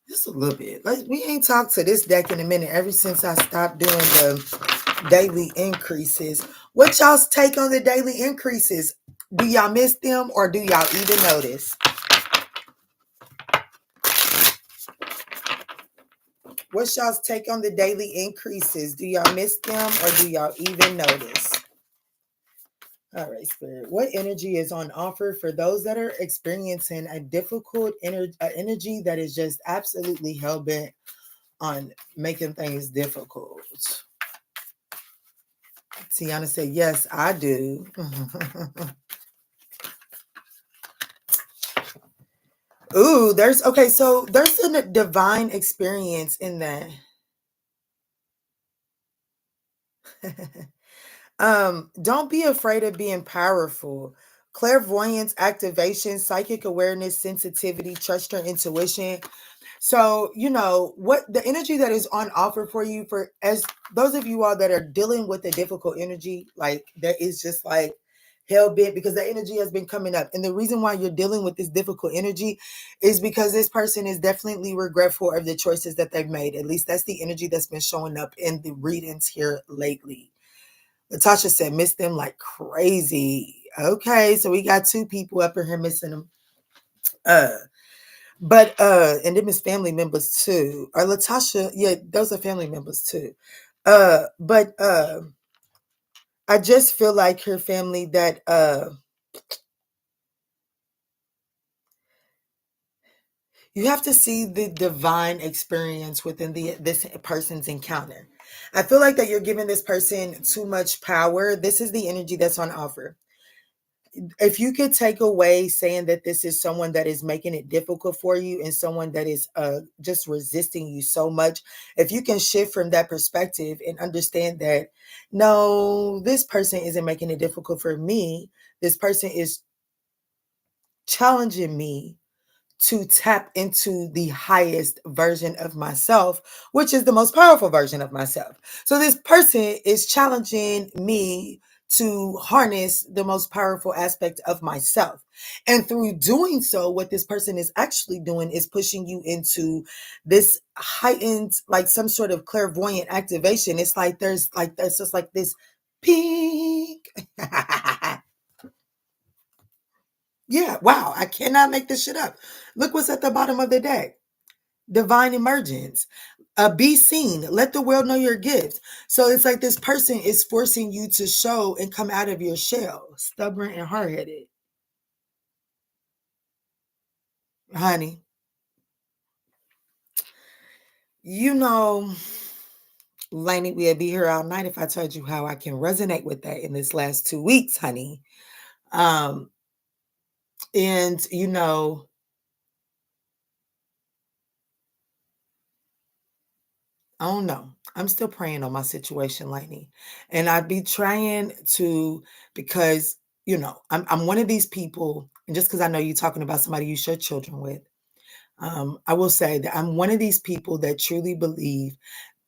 Just a little bit. Like, we ain't talked to this deck in a minute ever since I stopped doing the daily increases. What y'all's take on the daily increases? Do y'all miss them or do y'all even notice? What's y'all's take on the daily increases? Do y'all miss them or do y'all even notice? All right, Spirit. What energy is on offer for those that are experiencing a difficult energy that is just absolutely hell-bent on making things difficult? Tiana said, yes, I do. Ooh, so there's a divine experience in that. Don't be afraid of being powerful. Clairvoyance, activation, psychic awareness, sensitivity, trust your intuition. So, what the energy that is on offer for you, for as those of you all that are dealing with a difficult energy, like that is just like hell bent, because the energy has been coming up. And the reason why you're dealing with this difficult energy is because this person is definitely regretful of the choices that they've made. At least that's the energy that's been showing up in the readings here lately. Natasha said, miss them like crazy. Okay, so we got two people up in here missing them. And them is family members too. Or Latasha, yeah, those are family members too. But I just feel like her family that you have to see the divine experience within this person's encounter. I feel like that you're giving this person too much power. This is the energy that's on offer. If you could take away saying that this is someone that is making it difficult for you and someone that is just resisting you so much, if you can shift from that perspective and understand that, no, this person isn't making it difficult for me. This person is challenging me to tap into the highest version of myself, which is the most powerful version of myself. So this person is challenging me to harness the most powerful aspect of myself. And through doing so, what this person is actually doing is pushing you into this heightened, like some sort of clairvoyant activation. It's like there's just like this pink. Yeah, wow, I cannot make this shit up. Look what's at the bottom of the deck. Divine emergence. Be seen. Let the world know your gift. So it's like this person is forcing you to show and come out of your shell. Stubborn and hard-headed. Honey, Lainey, we'll be here all night if I told you how I can resonate with that in this last 2 weeks, honey. And I don't know. I'm still praying on my situation, Lightning. And I'd be trying to, because, I'm one of these people, and just because I know you're talking about somebody you share children with, I will say that I'm one of these people that truly believe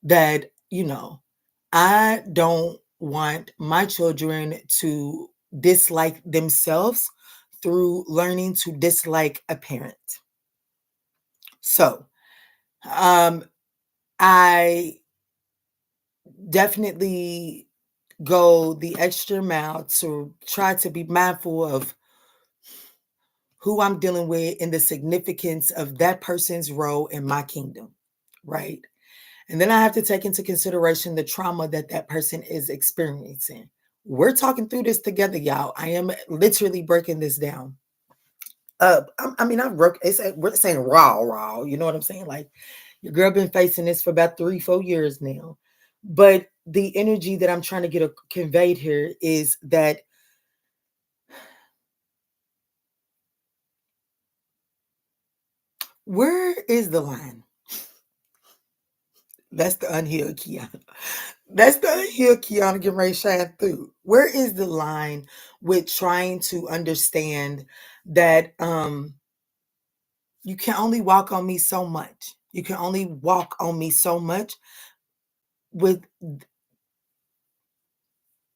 that, I don't want my children to dislike themselves through learning to dislike a parent. So I definitely go the extra mile to try to be mindful of who I'm dealing with and the significance of that person's role in my kingdom, right? And then I have to take into consideration the trauma that that person is experiencing. We're talking through this together, y'all. I am literally breaking this down. I mean, I've worked. We're saying raw. You know what I'm saying? Like your girl been facing this for about 3-4 years now. But the energy that I'm trying to get conveyed here is that where is the line? That's the unhealed Kiana. That's the unhealed Kiana getting ready to shine through. Where is the line with trying to understand that you can only walk on me so much? You can only walk on me so much with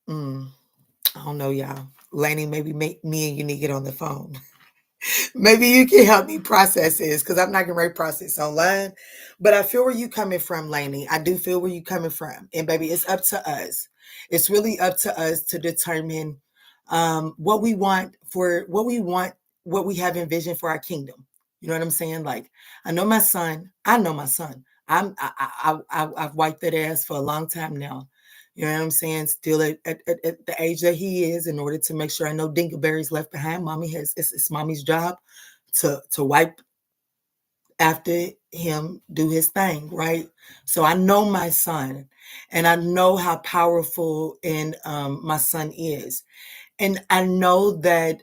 I don't know, y'all. Laney, maybe me and you need to get on the phone. Maybe you can help me process this because I'm not going to process online. But I feel where you coming from, Lainey. I do feel where you coming from. And baby, it's up to us. It's really up to us to determine what we want, what we have envisioned for our kingdom. You know what I'm saying? Like, I know my son. I've wiped that ass for a long time now. You know what I'm saying? Still at the age that he is, in order to make sure I know Dingleberry's left behind. It's mommy's job to wipe after him, do his thing, right? So I know my son, and I know how powerful and my son is, and I know that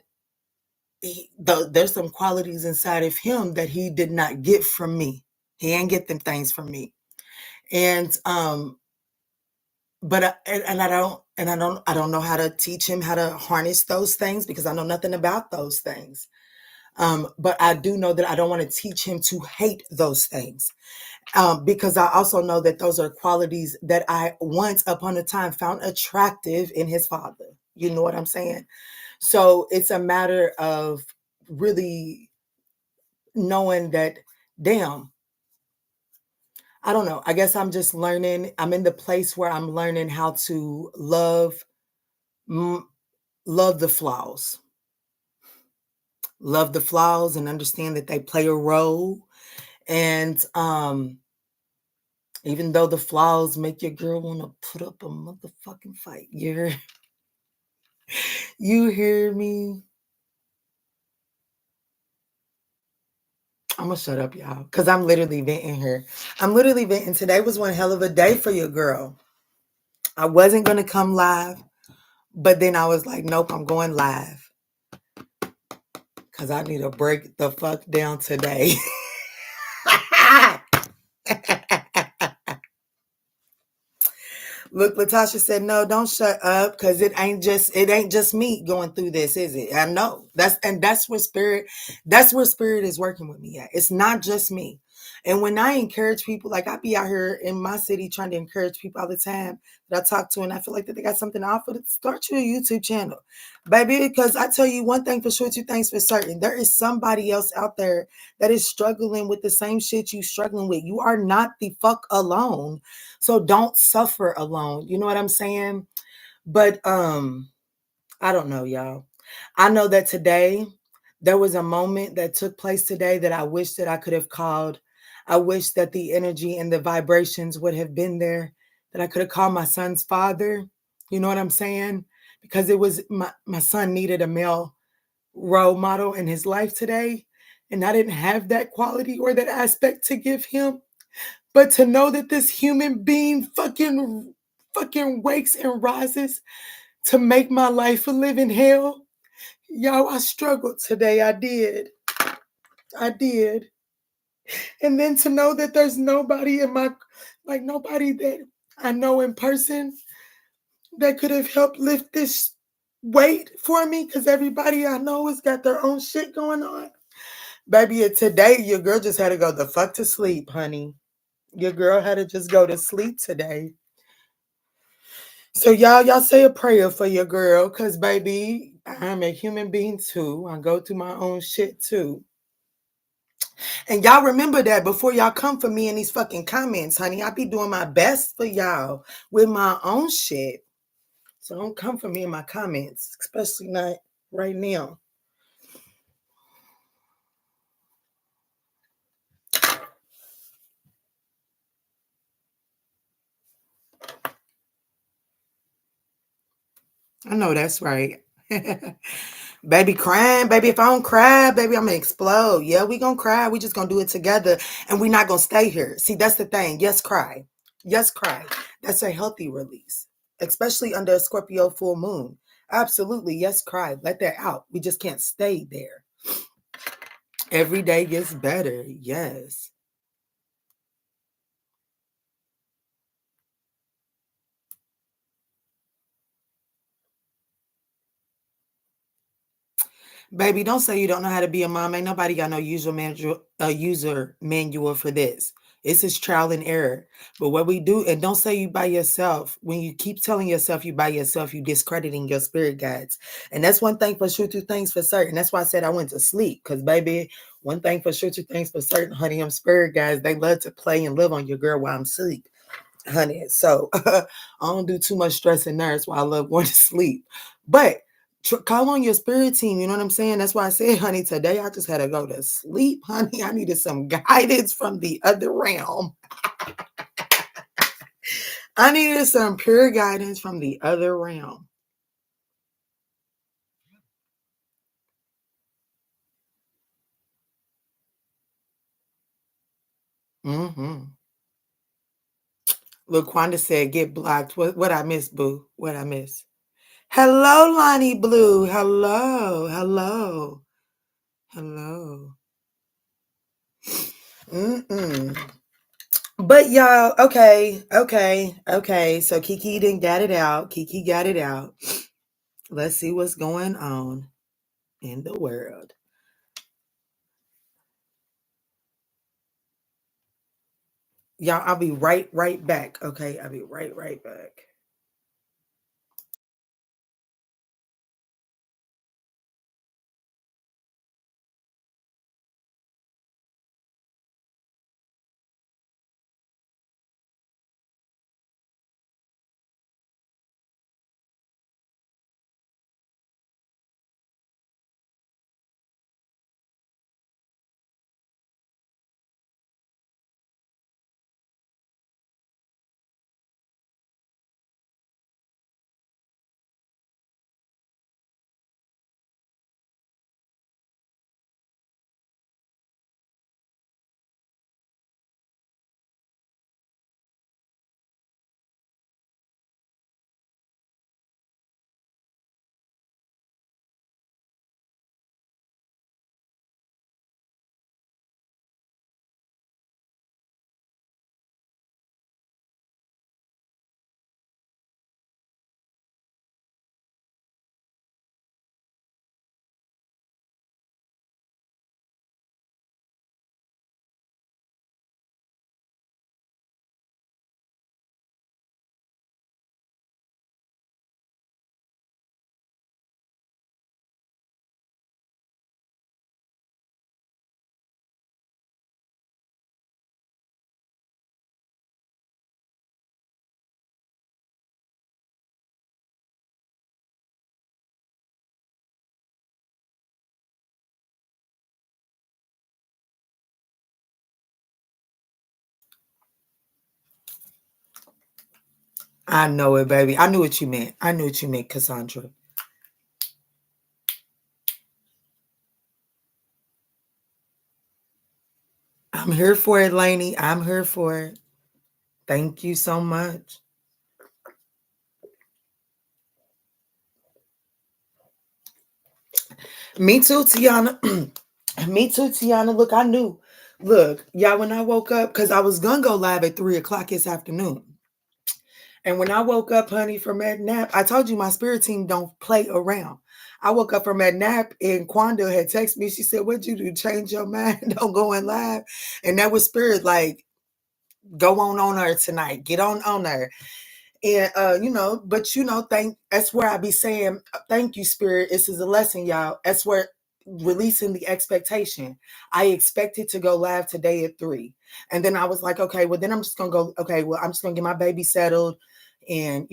there's some qualities inside of him that he did not get from me. He ain't get them things from me, and but I don't know how to teach him how to harness those things because I know nothing about those things. But I do know that I don't want to teach him to hate those things, because I also know that those are qualities that I once upon a time found attractive in his father. You know what I'm saying? So it's a matter of really knowing that, damn, I don't know. I guess I'm just learning. I'm in the place where I'm learning how to love the flaws. Love the flaws and understand that they play a role. And even though the flaws make your girl want to put up a motherfucking fight, you hear me? I'm gonna shut up, y'all, because I'm literally venting here. I'm literally venting. Today was one hell of a day for your girl. I wasn't gonna come live, but then I was like, nope, I'm going live because I need to break the fuck down today. Look, Latasha said, no, don't shut up, because it ain't just me going through this, is it? I know. That's where spirit is working with me at. It's not just me. And when I encourage people, like I be out here in my city trying to encourage people all the time that I talk to, and I feel like that they got something to offer, start your YouTube channel. Baby, because I tell you one thing for sure, two things for certain. There is somebody else out there that is struggling with the same shit you struggling with. You are not the fuck alone. So don't suffer alone. You know what I'm saying? But I don't know, y'all. I know that today there was a moment that took place today that I wish that I could have called. I wish that the energy and the vibrations would have been there, that I could have called my son's father. You know what I'm saying? Because it was my son needed a male role model in his life today. And I didn't have that quality or that aspect to give him. But to know that this human being fucking wakes and rises to make my life a living hell. Y'all, I struggled today. I did. And then to know that there's nobody nobody that I know in person that could have helped lift this weight for me, because everybody I know has got their own shit going on. Baby, today your girl just had to go the fuck to sleep, honey. Your girl had to just go to sleep today. So y'all say a prayer for your girl, because baby, I'm a human being too. I go through my own shit too. And y'all remember that before y'all come for me in these fucking comments, honey. I be doing my best for y'all with my own shit. So don't come for me in my comments, especially not right now. I know that's right. Baby crying, baby. If I don't cry, baby, I'm gonna explode. Yeah, we gonna cry. We just gonna do it together, and we not gonna stay here. See, that's the thing. Yes, cry. Yes, cry. That's a healthy release, especially under a Scorpio full moon. Absolutely, yes, cry. Let that out. We just can't stay there. Every day gets better. Yes. Baby, don't say you don't know how to be a mom. Ain't nobody got no user manual for this. It's just trial and error. But what we do, and don't say you by yourself. When you keep telling yourself you by yourself, you discrediting your spirit guides. And that's one thing for sure, two things for certain. That's why I said I went to sleep. Because baby, one thing for sure, two things for certain, honey, them spirit guides, they love to play and live on your girl while I'm asleep. Honey. So I don't do too much stress and nerves while I love going to sleep. But call on your spirit team. You know what I'm saying? That's why I said, honey, today I just had to go to sleep, honey. I needed some guidance from the other realm. I needed some pure guidance from the other realm. Mm-hmm. Look, Quanda said, get blocked. What I miss, boo? What I miss? Hello, Lonnie Blue. Hello. Hello. Hello. Mm-mm. But y'all, okay. So Kiki didn't got it out. Kiki got it out. Let's see what's going on in the world. Y'all, I'll be right back. Okay, I'll be right back. I know it, baby. I knew what you meant. I knew what you meant, Cassandra. I'm here for it, Lainey. I'm here for it. Thank you so much. Me too, Tiana. Me too, Tiana. Look, I knew. Look, y'all, when I woke up, because I was going to go live at 3 o'clock this afternoon. And when I woke up, honey, from that nap, I told you my spirit team don't play around. I woke up from that nap and Quanda had texted me. She said, what'd you do? Change your mind? Don't go in live. And that was spirit, like, go on her tonight. Get on her. And but that's where I be saying, thank you, spirit. This is a lesson, y'all. That's where releasing the expectation. I expected to go live today at 3. And then I was like, okay, well, then I'm just going to go, okay, well, I'm just going to get my baby settled and,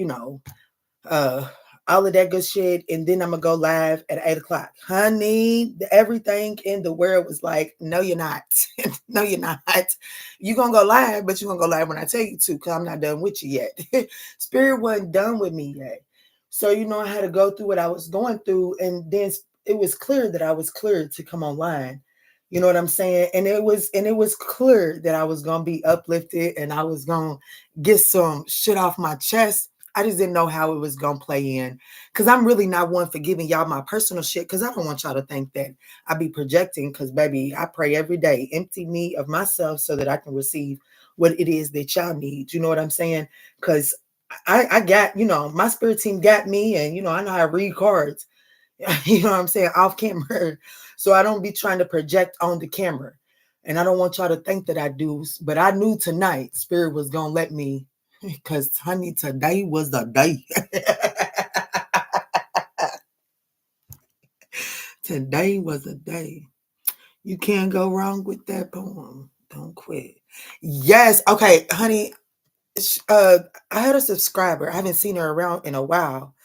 uh, all of that good shit. And then I'm going to go live at 8 o'clock. Honey, everything in the world was like, no, you're not. No, you're not. You're going to go live, but you're going to go live when I tell you to, because I'm not done with you yet. Spirit wasn't done with me yet. So, I had to go through what I was going through. And then it was clear that I was cleared to come online. You know what I'm saying? And it was clear that I was going to be uplifted and I was going to get some shit off my chest. I just didn't know how it was going to play in, because I'm really not one for giving y'all my personal shit, because I don't want y'all to think that I be projecting, because, baby, I pray every day, empty me of myself so that I can receive what it is that y'all need. You know what I'm saying? Because I got, my spirit team got me, and, I know how to read cards. You know what I'm saying? Off camera. So I don't be trying to project on the camera. And I don't want y'all to think that I do. But I knew tonight Spirit was going to let me, because, honey, today was the day. Today was a day. You can't go wrong with that poem. Don't quit. Yes. Okay, honey. I had a subscriber. I haven't seen her around in a while.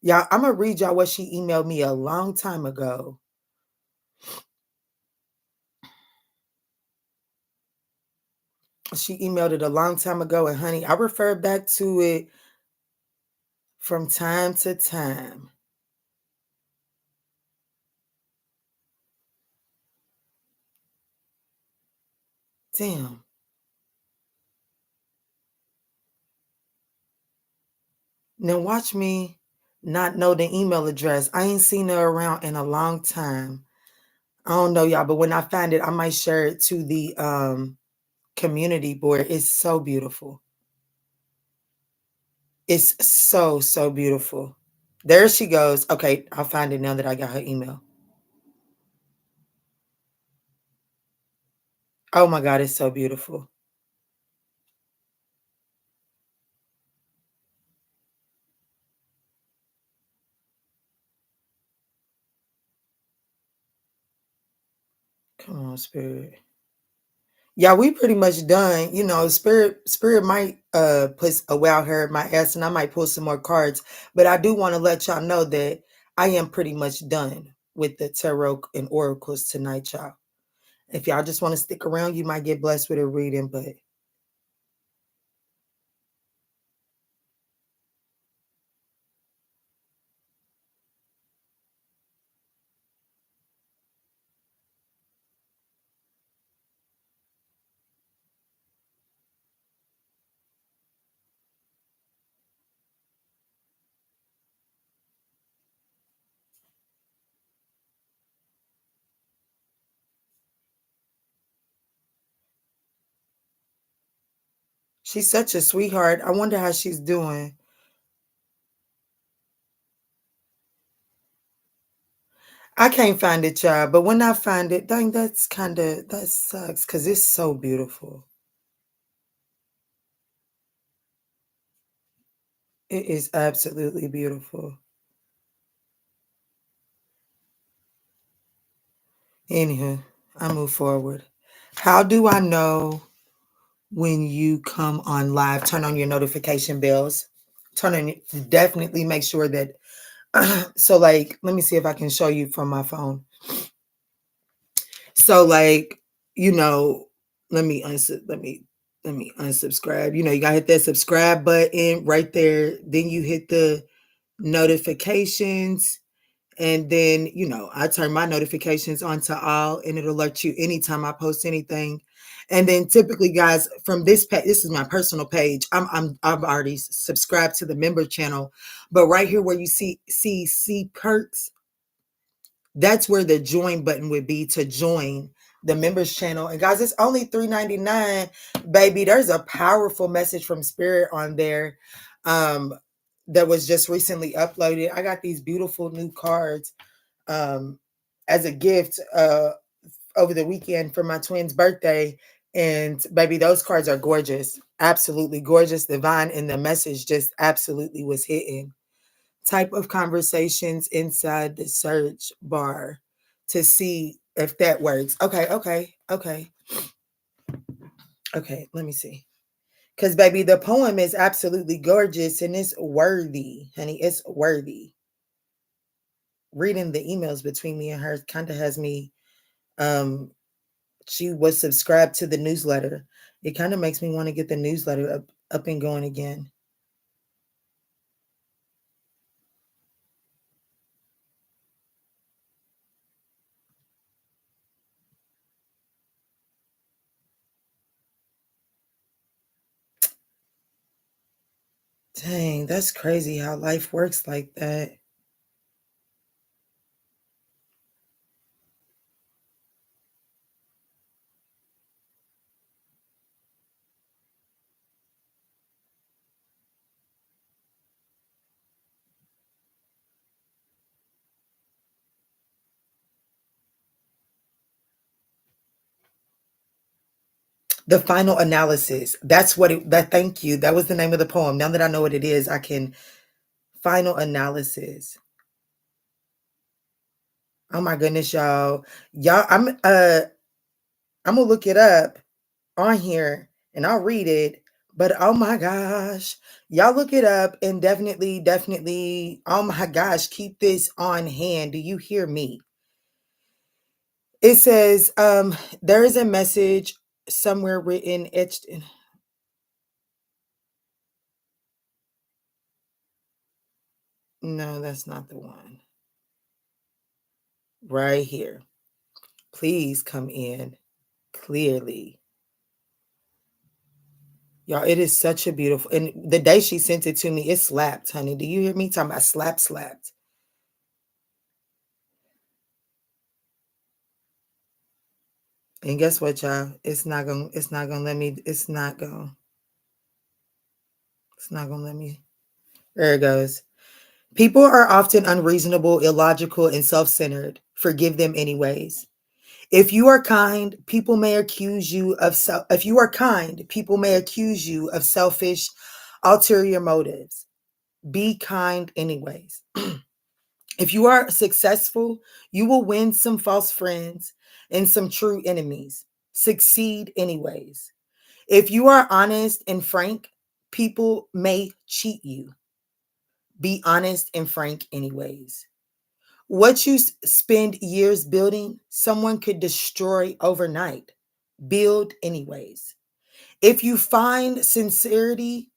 Y'all, I'm going to read y'all what she emailed me a long time ago. She emailed it a long time ago, and honey, I refer back to it from time to time. Damn. Now watch me not know the email address. I ain't seen her around in a long time. I don't know, y'all, but when I find it, I might share it to the community board. It's so beautiful. It's so, so beautiful. There she goes. Okay, I'll find it now that I got her email. Oh my God, it's so beautiful. Come on, Spirit. Yeah, we pretty much done. Spirit might put a wild hair in my ass, and I might pull some more cards. But I do want to let y'all know that I am pretty much done with the tarot and oracles tonight, y'all. If y'all just want to stick around, you might get blessed with a reading, but she's such a sweetheart. I wonder how she's doing. I can't find it, y'all, but when I find it, dang, that sucks, because it's so beautiful. It is absolutely beautiful. Anywho, I move forward. How do I know when you come on live? Turn on your notification bells. Definitely make sure that. So, like, let me see if I can show you from my phone. So, like, let me unsubscribe. You gotta hit that subscribe button right there. Then you hit the notifications. And then, I turn my notifications on to all, and it'll alert you anytime I post anything. And then typically, guys, from this page, this is my personal page. I've already subscribed to the member channel, but right here where you see perks, that's where the join button would be to join the members channel. And guys, it's only $3.99, baby. There's a powerful message from Spirit on there. That was just recently uploaded. I got these beautiful new cards as a gift over the weekend for my twin's birthday. And baby, those cards are gorgeous. Absolutely gorgeous, divine, and the message just absolutely was hitting. Type of conversations inside the search bar to see if that works. Okay. Let me see. Because, baby, the poem is absolutely gorgeous and it's worthy, honey. It's worthy. Reading the emails between me and her kind of has me, she was subscribed to the newsletter. It kind of makes me want to get the newsletter up and going again. Dang, that's crazy how life works like that. The final analysis. That's what thank you. That was the name of the poem. Now that I know what it is, I can final analysis. Oh my goodness, y'all. I'm gonna look it up on here and I'll read it. But oh my gosh, y'all look it up and definitely, oh my gosh, keep this on hand. Do you hear me? It says, there is a message somewhere written, etched in. No, that's not the one. Right here. Please come in clearly. Y'all, it is such a beautiful, and the day she sent it to me, it slapped, honey. Do you hear me? Talking about slapped. And guess what, y'all? It's not gonna let me, it's not gonna let me. There it goes. People are often unreasonable, illogical, and self-centered. Forgive them anyways. If you are kind, people may accuse you of selfish, ulterior motives. Be kind anyways. If you are successful, you will win some false friends and some true enemies. Succeed anyways. If you are honest and frank, people may cheat you. Be honest and frank anyways. What you spend years building, someone could destroy overnight. Build anyways. If you find sincerity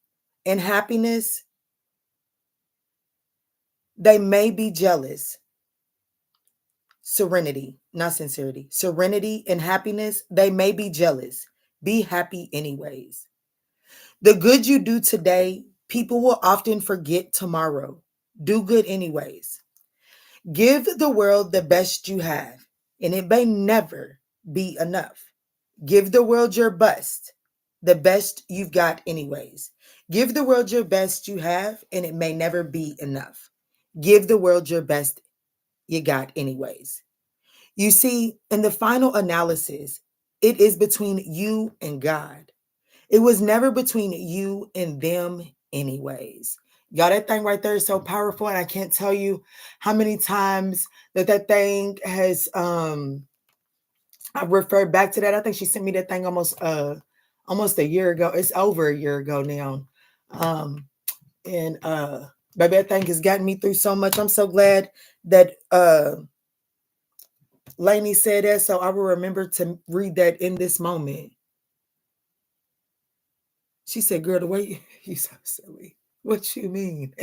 and happiness, they may be jealous. Serenity, not sincerity. Serenity and happiness, they may be jealous. Be happy anyways. The good you do today, people will often forget tomorrow. Do good anyways. Give the world the best you have, and it may never be enough. Give the world your best, the best you've got anyways. Give the world your best you have, and it may never be enough. Give the world your best you got anyways. You see, in the final analysis, it is between you and God. It was never between you and them anyways. Y'all, that thing right there is so powerful, and I can't tell you how many times that thing has I referred back to that. I think she sent me that thing almost a year ago. It's over a year ago now. And baby, that thing has gotten me through so much. I'm so glad that Lainey said that, so I will remember to read that in this moment. She said, girl, the way you so silly. What you mean?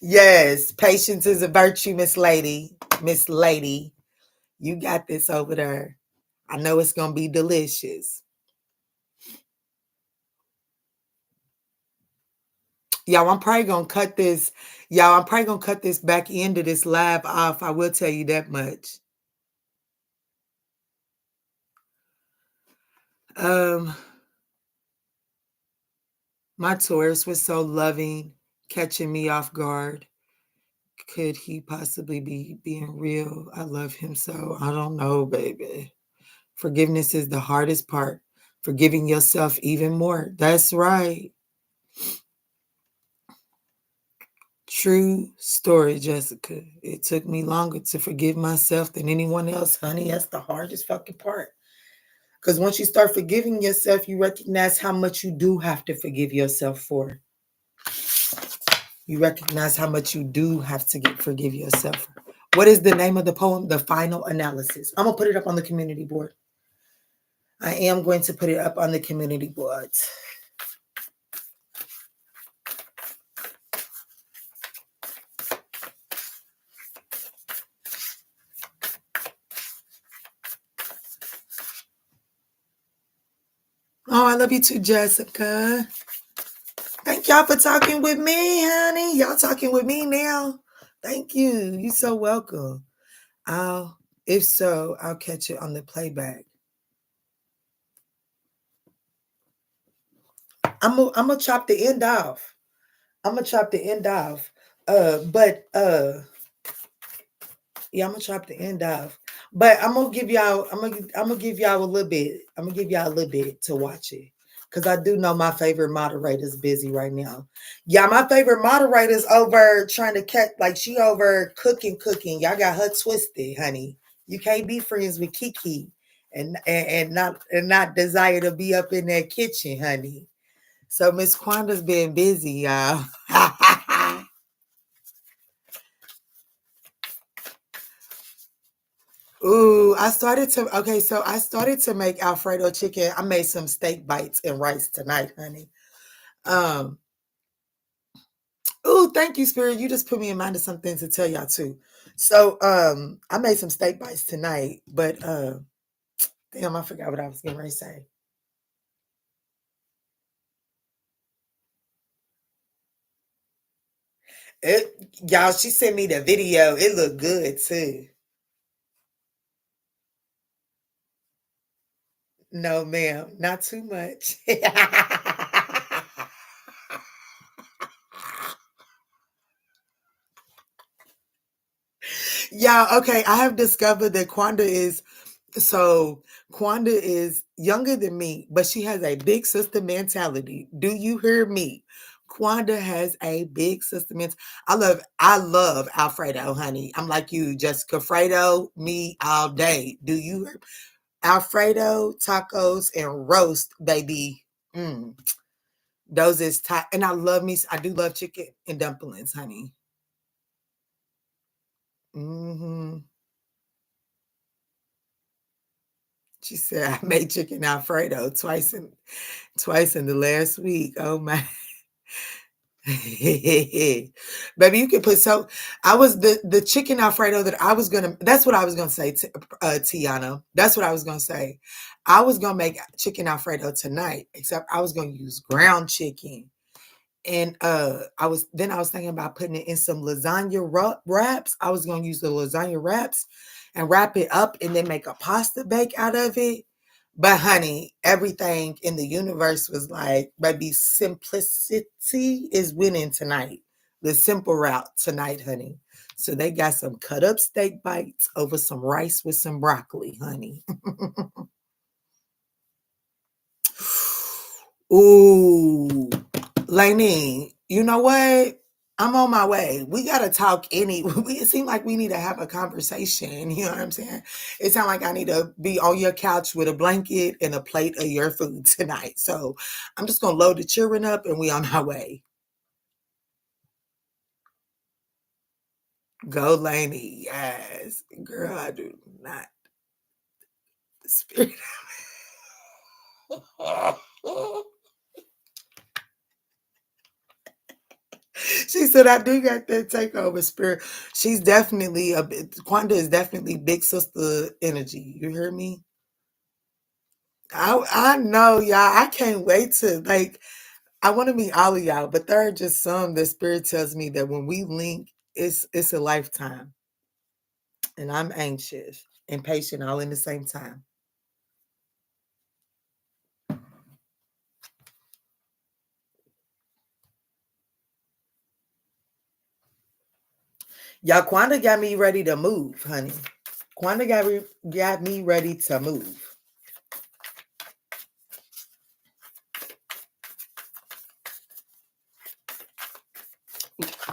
Yes, patience is a virtue, Miss Lady. Miss Lady, you got this over there. I know it's going to be delicious. Y'all, I'm probably going to cut this. Y'all, I'm probably going to cut this back end of this live off. I will tell you that much. My Taurus was so loving, catching me off guard. Could he possibly be being real? I love him so. I don't know, baby. Forgiveness is the hardest part. Forgiving yourself even more. That's right. True story, Jessica. It took me longer to forgive myself than anyone else, honey. That's the hardest fucking part. Because once you start forgiving yourself, you recognize how much you do have to forgive yourself for. You recognize how much you do have to forgive yourself for. What is the name of the poem? The Final Analysis. I'm going to put it up on the community board. I am going to put it up on the community board. Oh, I love you too, Jessica. Thank y'all for talking with me, honey. Y'all talking with me now. Thank you. You're so welcome. If so, I'll catch it on the playback. I'm gonna chop the end off. I'm gonna chop the end off. Yeah, I'm gonna chop the end off. But I'm gonna give y'all. I'm gonna give y'all a little bit. I'm gonna give y'all a little bit to watch it, because I do know my favorite moderator's busy right now. Yeah, my favorite moderator's over trying to catch. Like, she over cooking. Y'all got her twisted, honey. You can't be friends with Kiki and not desire to be up in that kitchen, honey. So Miss Quanda's been busy, y'all. Ooh, I started to make Alfredo chicken. I made some steak bites and rice tonight, honey. Ooh, thank you, Spirit. You just put me in mind of something to tell y'all too. So, I made some steak bites tonight, but damn, I forgot what I was getting ready to say. Y'all, she sent me the video. It looked good too. No, ma'am, not too much. Yeah, okay. I have discovered that Quanda is younger than me, but she has a big sister mentality. Do you hear me? Quanda has a big sister mentality. I love Alfredo, honey. I'm like you, Jessica Fredo, me all day. Do you hear? Alfredo, tacos, and roast, baby. Mm, those is top. And I do love chicken and dumplings, honey. Hmm. She said I made chicken Alfredo twice in the last week. Oh my. Baby, you can put I was the chicken Alfredo that's what I was gonna say to Tiana. That's what I was gonna say. I was gonna make chicken Alfredo tonight, except I was gonna use ground chicken. And I was thinking about putting it in some lasagna wraps. I was gonna use the lasagna wraps and wrap it up and then make a pasta bake out of it. But honey, everything in the universe was like, baby, simplicity is winning tonight. The simple route tonight, honey. So they got some cut up steak bites over some rice with some broccoli, honey. Ooh, Lainey, you know what? I'm on my way. We gotta talk it seems like we need to have a conversation. You know what I'm saying? It sounds like I need to be on your couch with a blanket and a plate of your food tonight. So I'm just gonna load the children up and we on our way. Go, Lainey. Yes. Girl, I do not. Spirit. She said, I do got that takeover spirit. She's definitely Quanda is definitely big sister energy. You hear me? I know, y'all. I can't wait to I want to meet all of y'all, but there are just some that spirit tells me that when we link, it's a lifetime. And I'm anxious and patient all in the same time. Y'all, Quanda got me ready to move, honey. Quanda got me ready to move.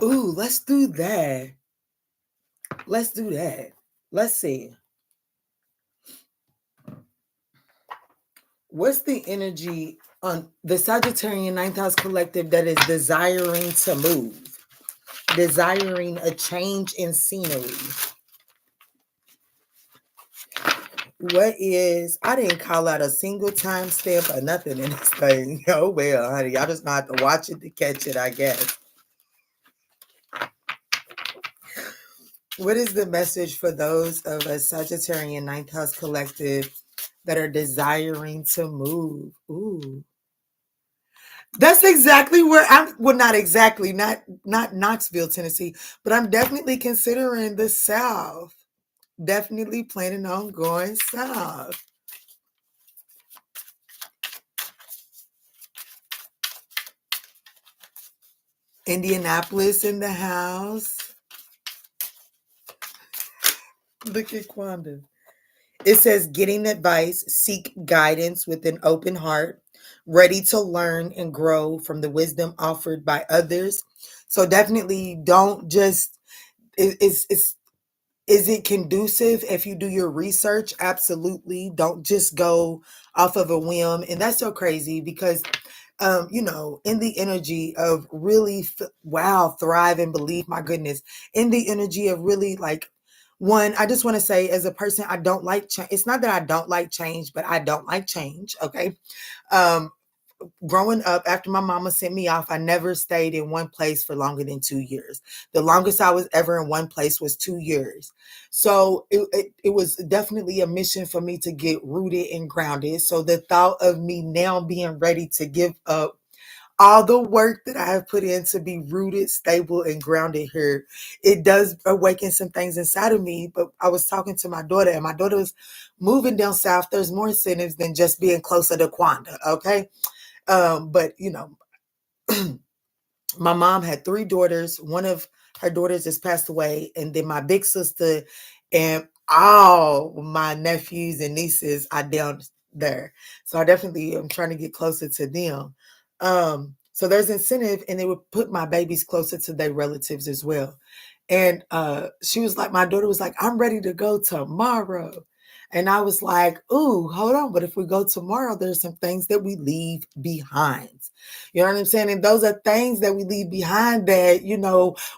Ooh, let's do that. Let's do that. Let's see. What's the energy on the Sagittarian ninth house collective that is desiring to move, desiring a change in scenery? What is, I didn't call out a single timestamp or nothing in this thing. Oh, well, honey, y'all just not have to watch it to catch it, I guess. What is the message for those of us Sagittarian ninth house collective that are desiring to move? Ooh. That's exactly where I'm. Well, not exactly, not Knoxville, Tennessee, but I'm definitely considering the South. Definitely planning on going south. Indianapolis in the house. Look at Quanda. It says getting advice, seek guidance with an open heart, ready to learn and grow from the wisdom offered by others. So definitely don't just it's is it conducive if you do your research? Absolutely. Don't just go off of a whim. And that's so crazy because, in the energy of really, wow, thrive and believe, my goodness, in the energy of really like, one, I just want to say as a person, I don't like change. It's not that I don't like change, but I don't like change. Okay. Um, Growing up, after my mama sent me off, I never stayed in one place for longer than 2 years. The longest I was ever in one place was 2 years. So it was definitely a mission for me to get rooted and grounded. So the thought of me now being ready to give up all the work that I have put in to be rooted, stable, and grounded here, it does awaken some things inside of me. But I was talking to my daughter, and my daughter was moving down south. There's more incentives than just being closer to Quanda, okay? But my mom had three daughters. One of her daughters has passed away, and then my big sister and all my nephews and nieces are down there. So I definitely am trying to get closer to them. So there's incentive, and it would put my babies closer to their relatives as well. And she was like, my daughter was like, I'm ready to go tomorrow. And I was like, ooh, hold on. But if we go tomorrow, there's some things that we leave behind. You know what I'm saying? And those are things that we leave behind that,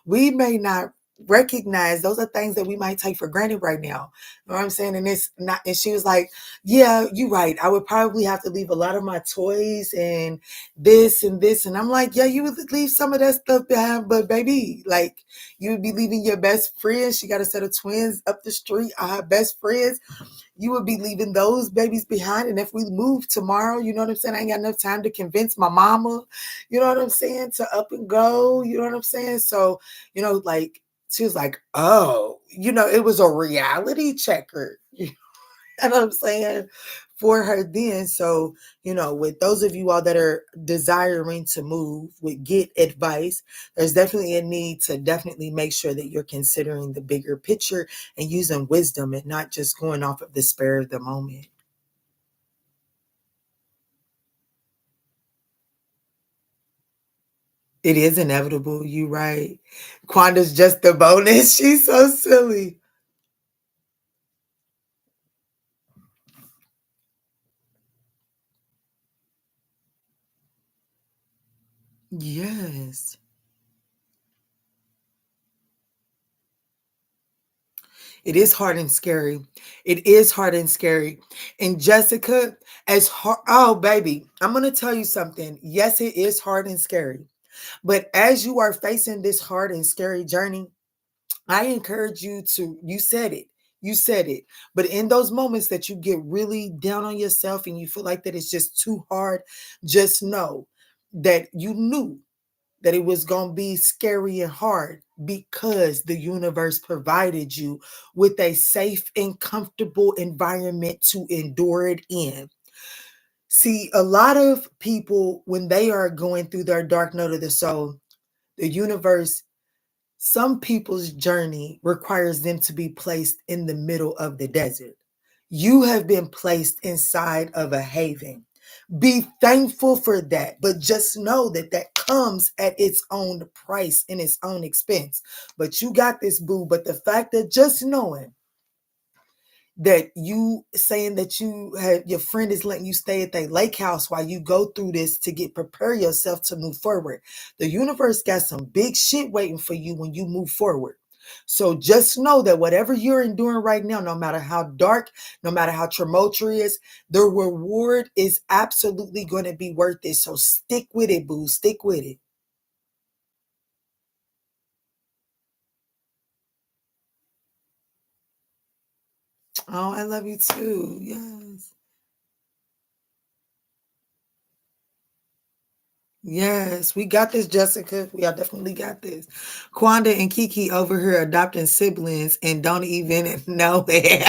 we may not recognize. Those are things that we might take for granted right now. You know what I'm saying? And it's not, and she was like, yeah, you're right. I would probably have to leave a lot of my toys and this and this. And I'm like, yeah, you would leave some of that stuff behind, but baby, like you would be leaving your best friends. She got a set of twins up the street, her best friends. You would be leaving those babies behind. And if we move tomorrow, you know what I'm saying? I ain't got enough time to convince my mama, you know what I'm saying, to up and go, you know what I'm saying? So, like, she was like, oh, it was a reality checker. You know what I'm saying? For her then. So, with those of you all that are desiring to move, would get advice, there's definitely a need to definitely make sure that you're considering the bigger picture and using wisdom and not just going off of the spur of the moment. It is inevitable. You right. Quanda's just a bonus. She's so silly. Yes. It is hard and scary. It is hard and scary. And Jessica, as hard, oh, baby, I'm going to tell you something. Yes, it is hard and scary. But as you are facing this hard and scary journey, I encourage you to, you said it. But in those moments that you get really down on yourself and you feel like that it's just too hard, just know that you knew that it was going to be scary and hard because the universe provided you with a safe and comfortable environment to endure it in. See, a lot of people, when they are going through their dark night of the soul, the universe, some people's journey requires them to be placed in the middle of the desert. You have been placed inside of a haven. Be thankful for that, but just know that that comes at its own price and its own expense. But you got this, boo. But the fact that just knowing that you saying that you had your friend is letting you stay at their lake house while you go through this to prepare yourself to move forward. The universe got some big shit waiting for you when you move forward. So just know that whatever you're enduring right now, no matter how dark, no matter how tumultuous, the reward is absolutely going to be worth it. So stick with it, boo. Stick with it. Oh, I love you too. Yes. Yes, we got this, Jessica. We are definitely got this. Kwanda and Kiki over here adopting siblings and don't even know it.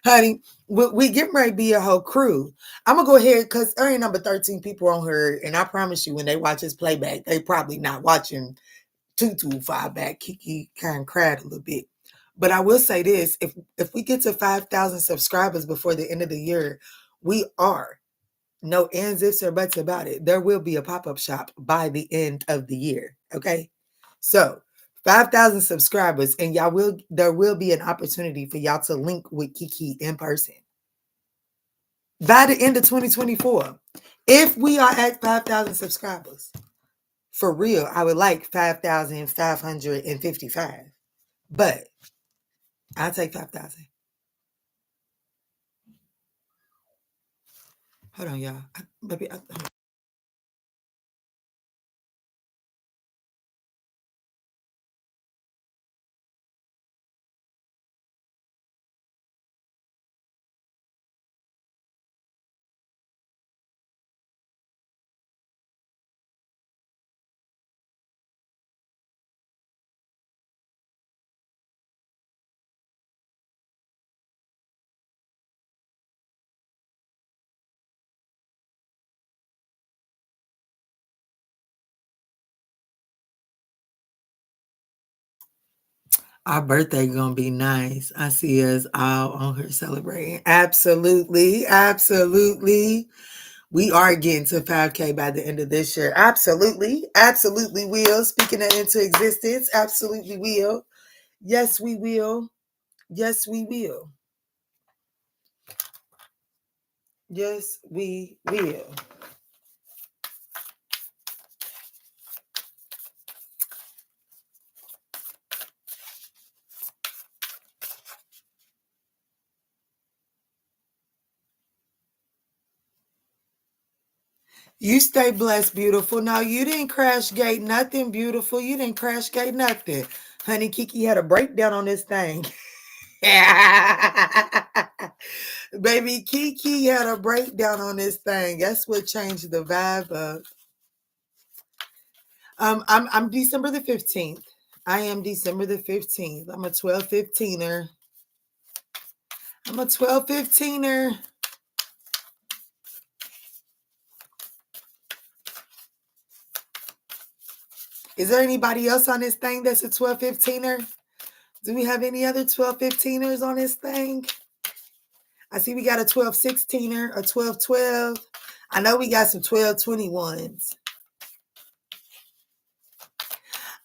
Honey, we get ready to be a whole crew. I'm going to go ahead because there ain't number 13 people on here. And I promise you, when they watch this playback, they probably not watching 225 back. Kiki kind of cried a little bit. But I will say this, if we get to 5,000 subscribers before the end of the year, we are. No ands, ifs, or buts about it. There will be a pop-up shop by the end of the year. Okay. So 5,000 subscribers, and there will be an opportunity for y'all to link with Kiki in person by the end of 2024. If we are at 5,000 subscribers, for real, I would like 5,555. But I'll take 5,000. Hold on, y'all. Our birthday gonna be nice. I see us all on here celebrating. Absolutely, absolutely. We are getting to 5K by the end of this year. Absolutely, absolutely will. Speaking that into existence, absolutely will. Yes, we will. Yes, we will. Yes, we will. You stay blessed, beautiful. No, you didn't crash gate nothing, beautiful. You didn't crash gate nothing. Honey, Kiki had a breakdown on this thing. Baby, Kiki had a breakdown on this thing. That's what changed the vibe of. I'm December the 15th. I am December the 15th. I'm a 12-15er. I'm a 12-15er. Is there anybody else on this thing that's a 12-15er? Do we have any other 12-15ers on this thing? I see we got a 12-16er, a 12-12. I know we got some 12-21s.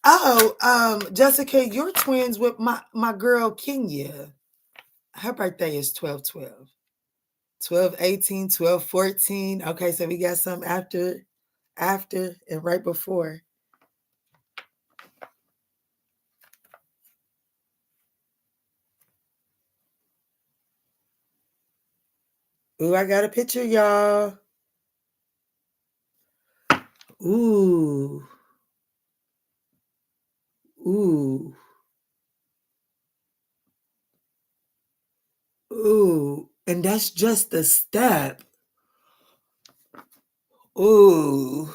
Oh, Jessica, you're twins with my girl Kenya. Her birthday is 12-12. 12-18, 12-14. Okay, so we got some after, and right before. Ooh, I got a picture, y'all. Ooh. Ooh. Ooh. And that's just the step. Ooh.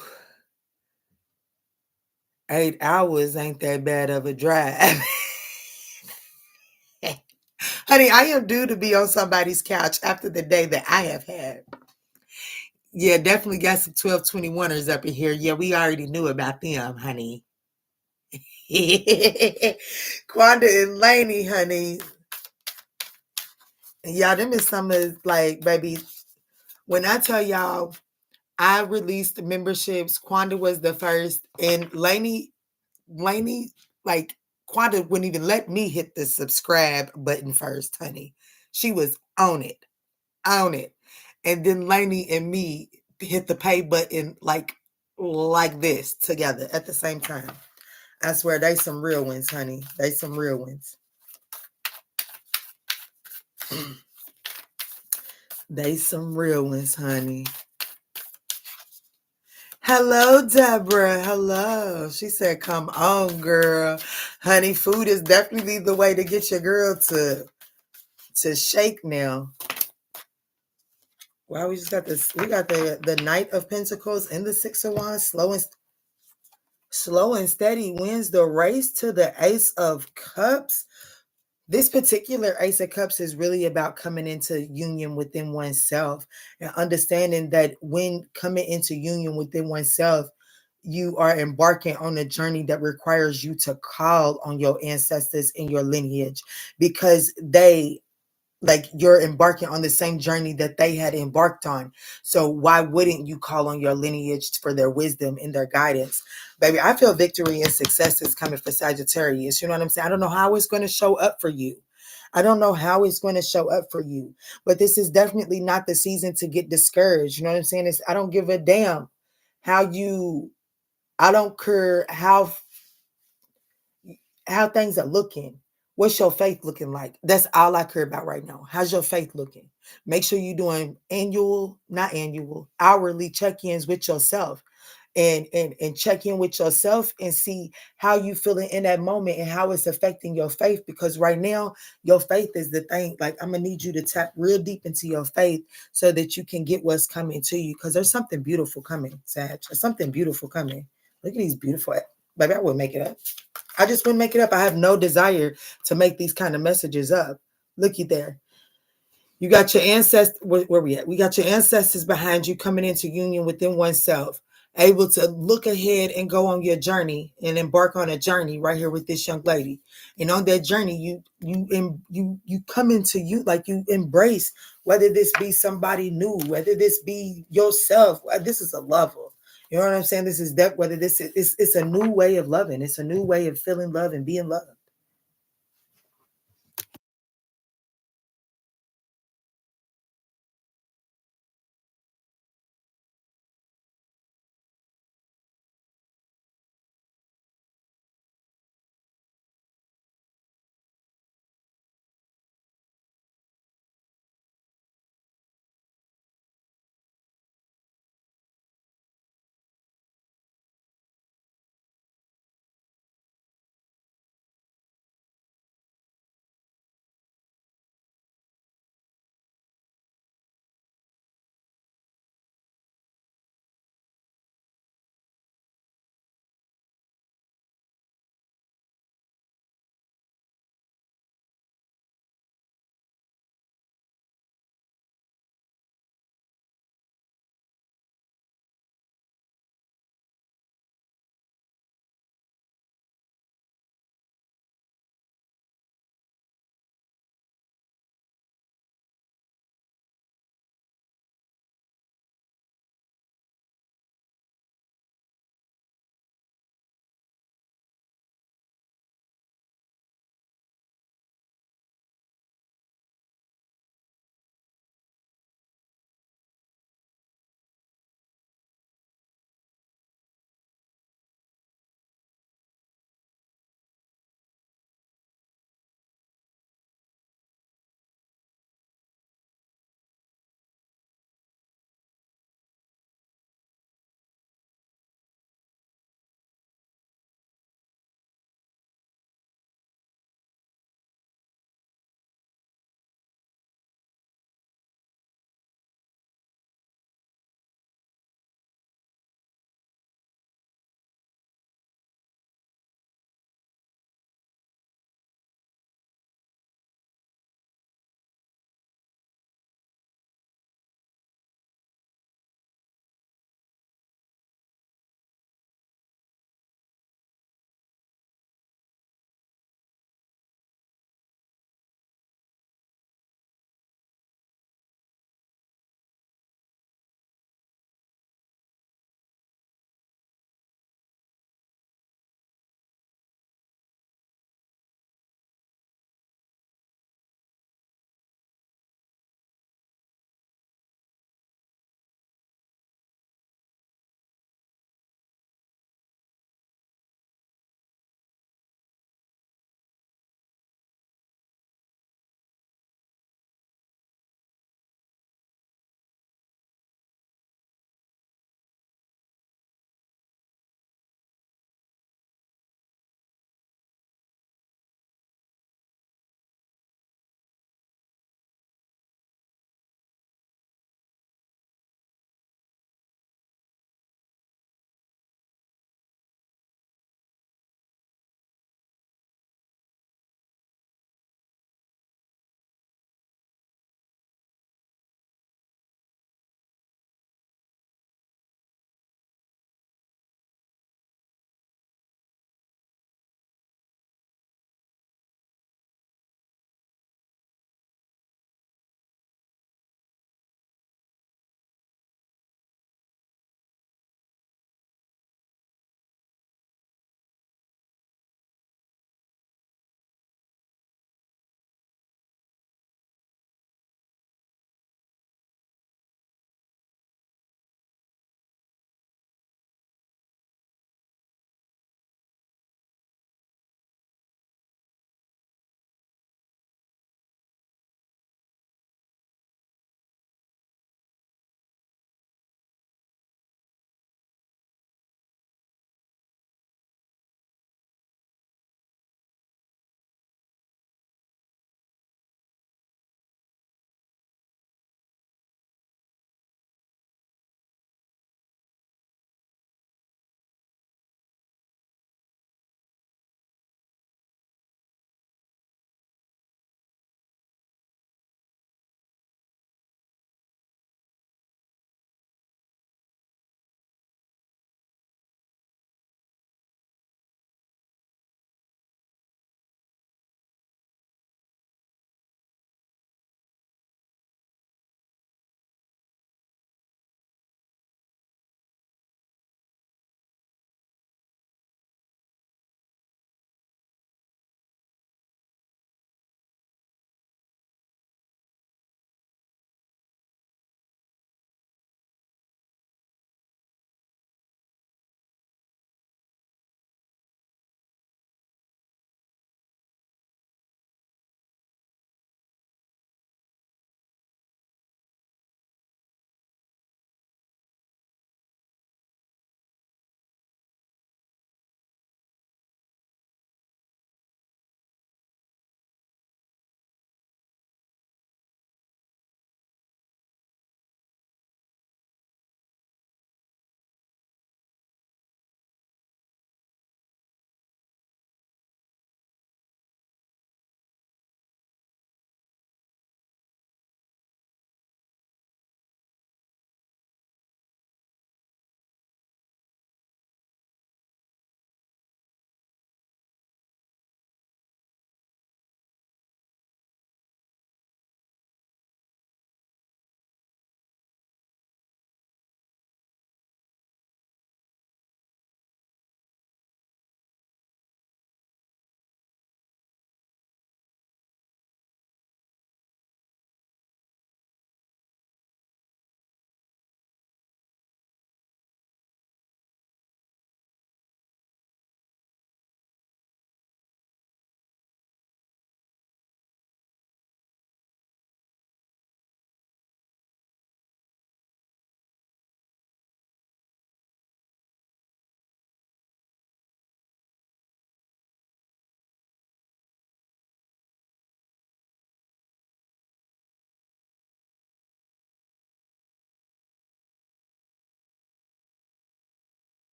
8 hours ain't that bad of a drive. Honey, I am due to be on somebody's couch after the day that I have had. Yeah, definitely got some 12-21ers up in here. Yeah, we already knew about them, honey. Quanda and Lainey, honey. Y'all, them is some of, like, baby, when I tell y'all, I released memberships. Quanda was the first, and Lainey, like, Quanda wouldn't even let me hit the subscribe button first, honey. She was on it, on it. And then Lainey and me hit the pay button like this together at the same time. I swear they some real ones, honey. They some real ones. They some real ones, honey. Hello, Deborah. Hello. She said, come on, girl. Honey, food is definitely the way to get your girl to shake now. Wow, we just got this. We got the Knight of Pentacles and the Six of Wands. Slow and steady wins the race to the Ace of Cups. This particular Ace of Cups is really about coming into union within oneself and understanding that when coming into union within oneself, you are embarking on a journey that requires you to call on your ancestors and your lineage, because you're embarking on the same journey that they had embarked on. So why wouldn't you call on your lineage for their wisdom and their guidance? Baby, I feel victory and success is coming for Sagittarius. You know what I'm saying? I don't know how it's going to show up for you. I don't know how it's going to show up for you, but this is definitely not the season to get discouraged. You know what I'm saying? I don't give a damn I don't care how things are looking. What's your faith looking like? That's all I care about right now. How's your faith looking? Make sure you're doing hourly check-ins with yourself, and check in with yourself and see how you feeling in that moment and how it's affecting your faith. Because right now, your faith is the thing. Like, I'm gonna need you to tap real deep into your faith so that you can get what's coming to you. Because there's something beautiful coming, Sag. There's something beautiful coming. Look at these beautiful, baby. I wouldn't make it up. I just wouldn't make it up. I have no desire to make these kind of messages up. Looky there. You got your ancestors. Where we at? We got your ancestors behind you, coming into union within oneself, able to look ahead and go on your journey and embark on a journey right here with this young lady. And on that journey, you come into you, like, you embrace, whether this be somebody new, whether this be yourself. This is a lover. You know what I'm saying? This is that. Whether this is, it's a new way of loving. It's a new way of feeling love and being loved.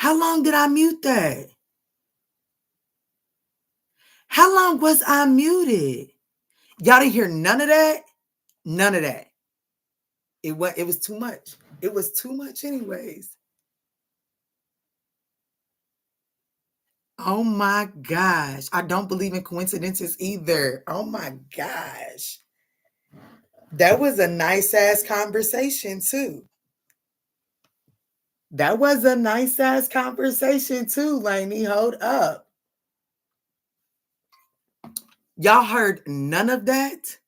How long did I mute that? How long was I muted? Y'all didn't hear none of that? None of that. It was too much. It was too much anyways. Oh my gosh. I don't believe in coincidences either. Oh my gosh. That was a nice ass conversation too. That was a nice ass conversation too, Lainey. Hold up. Y'all heard none of that?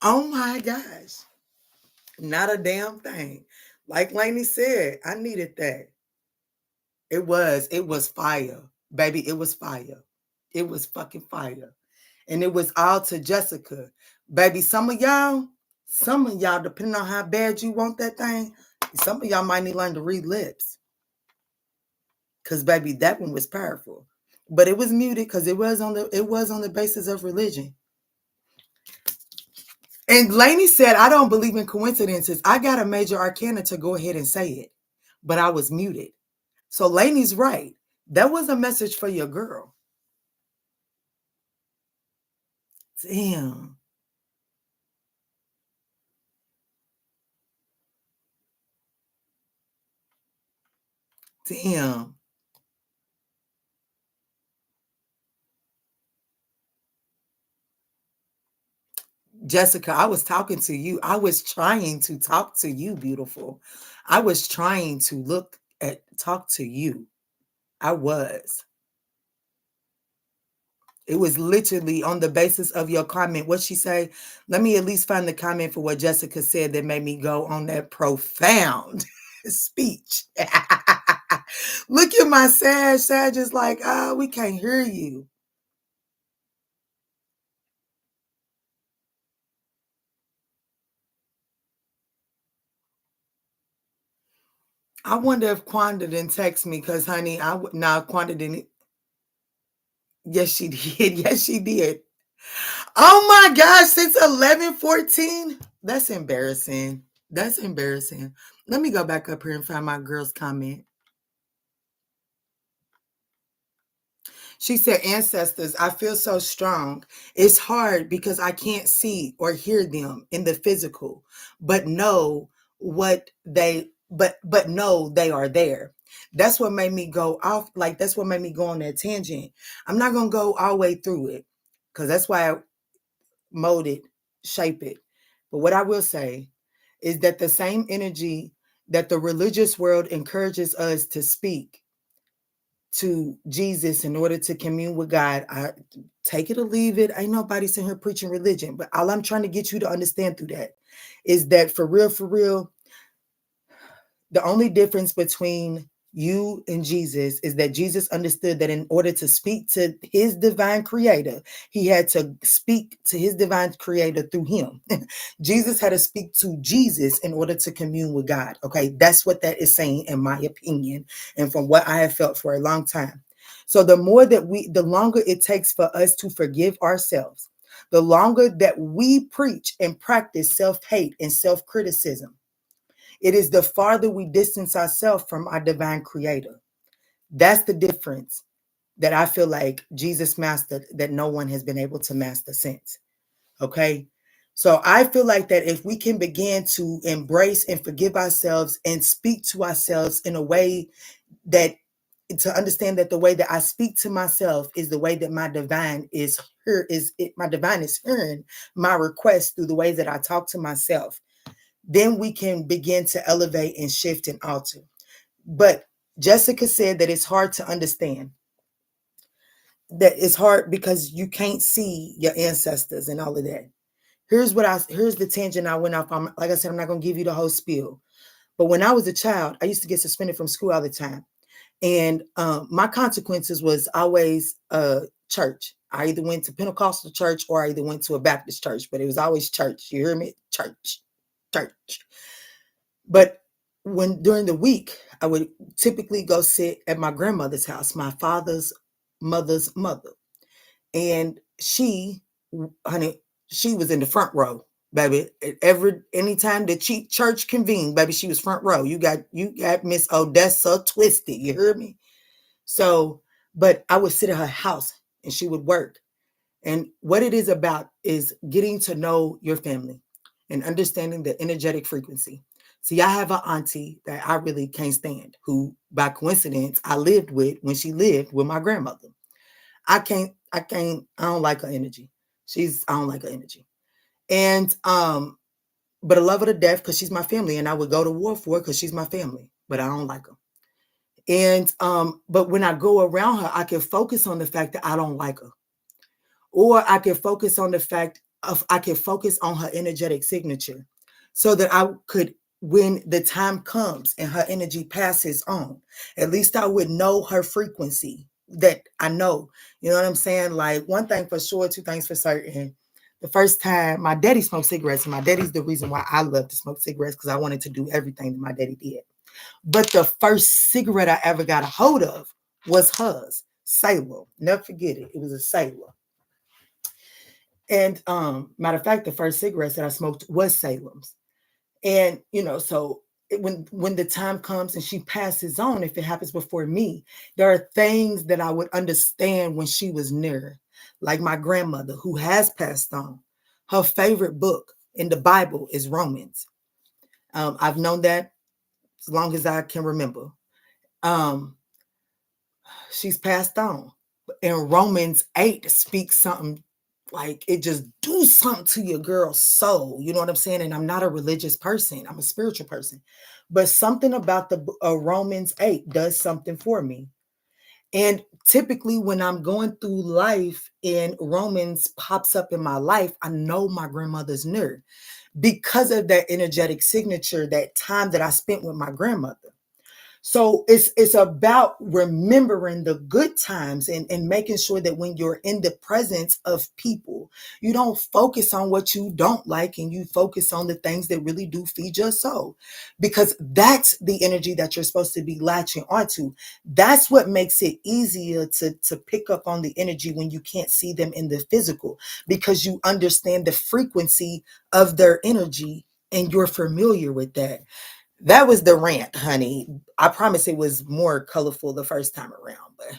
Oh my gosh. Not a damn thing. Like Lainey said, I needed that. It was fire. Baby, it was fire. It was fucking fire. And it was all to Jessica. Baby, some of y'all, depending on how bad you want that thing, some of y'all might need to learn to read lips. Because baby, that one was powerful. But it was muted because it was on the basis of religion. And Lainey said, I don't believe in coincidences. I got a major arcana to go ahead and say it. But I was muted. So Lainey's right. That was a message for your girl. Damn. Damn. Jessica, I was talking to you. I was trying to talk to you, beautiful. I was trying to talk to you. I was. It was literally on the basis of your comment. What she say? Let me at least find the comment for what Jessica said that made me go on that profound speech. Look at my Sag. Sag is like, we can't hear you. I wonder if Quanda didn't text me because, honey, Quanda didn't. Yes, she did. Yes, she did. Oh my gosh, since 11:14? That's embarrassing. That's embarrassing. Let me go back up here and find my girl's comment. She said, ancestors, I feel so strong. It's hard because I can't see or hear them in the physical, but know know they are there. That's what made me go off. Like, that's what made me go on that tangent. I'm not going to go all the way through it because that's why I mold it, shape it. But what I will say is that the same energy that the religious world encourages us to speak to Jesus in order to commune with God, I take it or leave it. Ain't nobody sitting here preaching religion, but all I'm trying to get you to understand through that is that for real, the only difference between you and Jesus is that Jesus understood that in order to speak to his divine creator, he had to speak to his divine creator through him. Jesus had to speak to Jesus in order to commune with God. Okay, that's what that is saying, in my opinion, and from what I have felt for a long time. So the longer it takes for us to forgive ourselves, the longer that we preach and practice self-hate and self-criticism, it is the farther we distance ourselves from our divine creator. That's the difference that I feel like Jesus mastered that no one has been able to master since. Okay. So I feel like that if we can begin to embrace and forgive ourselves and speak to ourselves in a way that, to understand that the way that I speak to myself is the way that my divine is hearing my request through the ways that I talk to myself, then we can begin to elevate and shift and alter. But Jessica said that it's hard to understand. That it's hard because you can't see your ancestors and all of that. Here's the tangent I went off on. Like I said, I'm not going to give you the whole spiel. But when I was a child, I used to get suspended from school all the time. And my consequences was always church. I either went to Pentecostal church or I either went to a Baptist church, but it was always church. You hear me? Church. But during the week, I would typically go sit at my grandmother's house, my father's mother's mother. And she was in the front row. baby. Anytime the church convened, baby, she was front row. You got Miss Odessa twisted. You heard me? So, but I would sit at her house and she would work. And what it is about is getting to know your family and understanding the energetic frequency. See, I have an auntie that I really can't stand, who by coincidence I lived with when she lived with my grandmother. I don't like her energy. I don't like her energy. And but I love her to death because she's my family, and I would go to war for her because she's my family. But I don't like her. And but when I go around her, I can focus on the fact that I don't like her. Or I can focus on the fact of I can focus on her energetic signature so that I could, when the time comes and her energy passes on, at least I would know her frequency that I know. You know what I'm saying? Like, one thing for sure, two things for certain. The first time my daddy smoked cigarettes, and my daddy's the reason why I love to smoke cigarettes, because I wanted to do everything that my daddy did. But the first cigarette I ever got a hold of was hers, Salem. Never forget it. It was a Salem. And matter of fact, the first cigarettes that I smoked was Salem's. And so when the time comes and she passes on, if it happens before me, there are things that I would understand when she was near. Like my grandmother, who has passed on. Her favorite book in the Bible is Romans. I've known that as long as I can remember. She's passed on. And Romans 8 speaks something, like, it just do something to your girl's soul. You know what I'm saying? And I'm not a religious person. I'm a spiritual person. But something about the Romans 8 does something for me. And typically when I'm going through life and Romans pops up in my life, I know my grandmother's near because of that energetic signature, that time that I spent with my grandmother. So it's about remembering the good times and making sure that when you're in the presence of people, you don't focus on what you don't like, and you focus on the things that really do feed your soul, because that's the energy that you're supposed to be latching onto. That's what makes it easier to pick up on the energy when you can't see them in the physical, because you understand the frequency of their energy and you're familiar with that. That was the rant, honey. I promise it was more colorful the first time around, but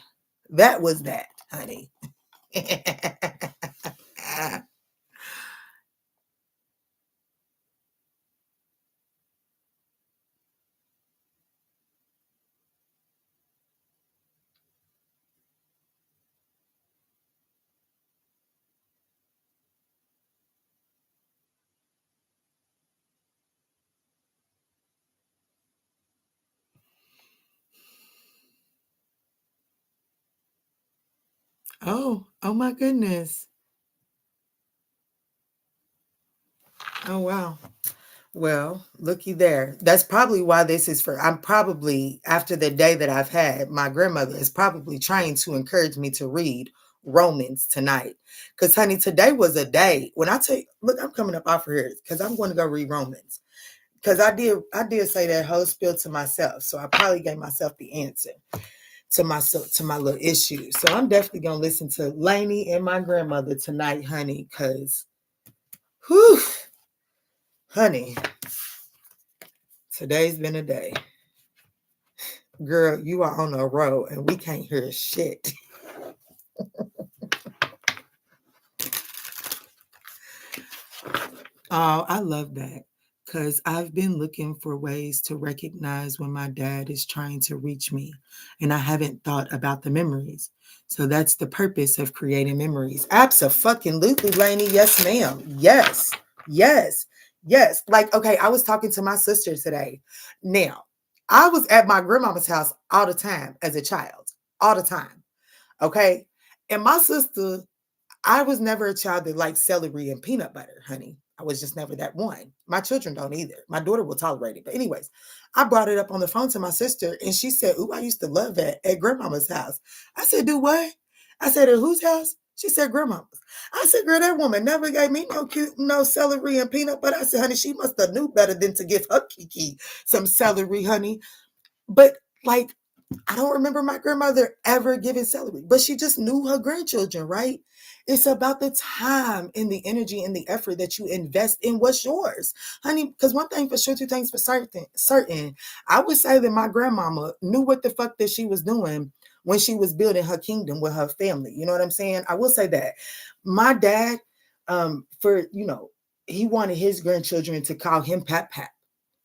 that was that, honey. Oh my goodness. Oh wow. Well, looky there. That's probably why this is for. I'm probably, after the day that I've had, my grandmother is probably trying to encourage me to read Romans tonight. Because, honey, today was a day when I tell you, look, I'm coming up off of here because I'm going to go read Romans. Because I did say that whole spiel to myself. So I probably gave myself the answer to my little issue. So I'm definitely gonna listen to Lainey and my grandmother tonight, honey, because whew, honey, today's been a day. Girl, you are on a road and we can't hear shit. Oh, I love that. Because I've been looking for ways to recognize when my dad is trying to reach me, and I haven't thought about the memories. So that's the purpose of creating memories. Absolutely, Lainey. Yes, ma'am. Yes, yes, yes. Like, okay, I was talking to my sister today. Now, I was at my grandmama's house all the time as a child, all the time. Okay. And my sister, I was never a child that liked celery and peanut butter, honey. I was just never that one. My children don't either. My daughter will tolerate it. But anyways, I brought it up on the phone to my sister and she said, "Ooh, I used to love that at grandmama's house." I said, "Do what?" I said, "At whose house?" She said, "Grandmama's." I said, "Girl, that woman never gave me no celery and peanut butter." I said, "Honey, she must have knew better than to give her Kiki some celery, honey." But like, I don't remember my grandmother ever giving celery, but she just knew her grandchildren, right? It's about the time and the energy and the effort that you invest in what's yours, honey. Because one thing for sure, two things for certain. I would say that my grandmama knew what the fuck that she was doing when she was building her kingdom with her family. You know what I'm saying? I will say that. My dad, he wanted his grandchildren to call him Pap Pap.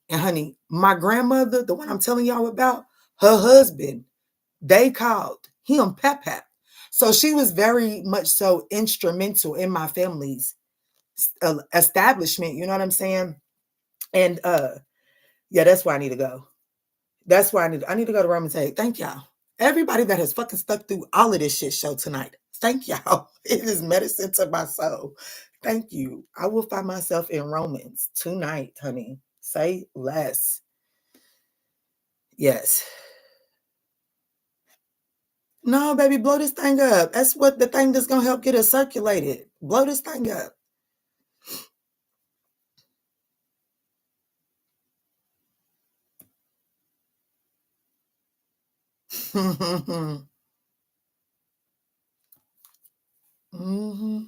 And honey, my grandmother, the one I'm telling y'all about, her husband, they called him Pep Pep. So she was very much so instrumental in my family's establishment. You know what I'm saying? And yeah, that's why I need to go. That's why I need to go to Roman Tate. Thank y'all. Everybody that has fucking stuck through all of this shit show tonight. Thank y'all. It is medicine to my soul. Thank you. I will find myself in Romans tonight, honey. Say less. Yes. No, baby, blow this thing up. That's what the thing that's gonna help get it circulated. Blow this thing up. hmm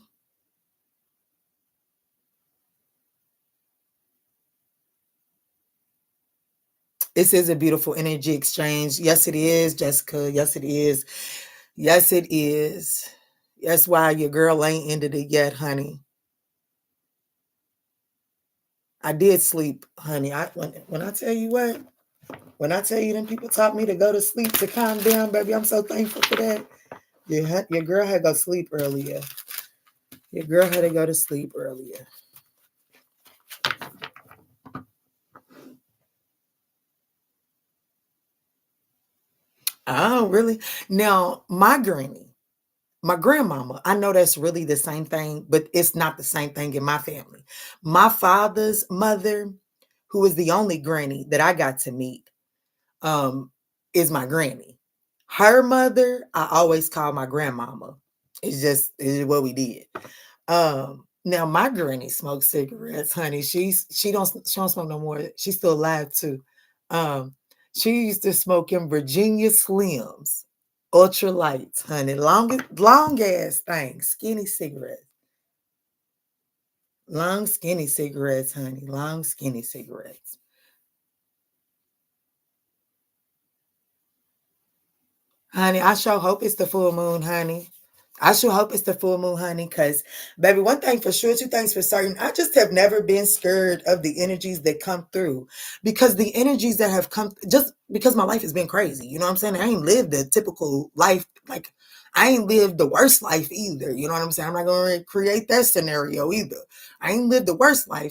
This is a beautiful energy exchange. Yes, it is, Jessica. Yes, it is. Yes, it is. That's why your girl ain't ended it yet, honey. I did sleep, honey. When I tell you what, when I tell you them people taught me to go to sleep to calm down, baby, I'm so thankful for that. Your girl had to go sleep earlier. Your girl had to go to sleep earlier. Oh, really? Now, my granny, my grandmama, I know that's really the same thing, but it's not the same thing in my family. My father's mother, who is the only granny that I got to meet, um, is my granny. Her mother, I always call my grandmama. It's what we did. Now my granny smokes cigarettes, honey. She don't smoke no more. She's still alive too. Um, she used to smoke in Virginia Slims, ultra lights, honey. Long ass thing, skinny cigarettes. Long skinny cigarettes, honey. Long skinny cigarettes. Honey, I sure hope it's the full moon, honey. I sure hope it's the full moon, honey, because, baby, one thing for sure, two things for certain. I just have never been scared of the energies that come through because the energies that have come, just because my life has been crazy. You know what I'm saying? I ain't lived a typical life. Like, I ain't lived the worst life either. You know what I'm saying? I'm not going to create that scenario either. I ain't lived the worst life.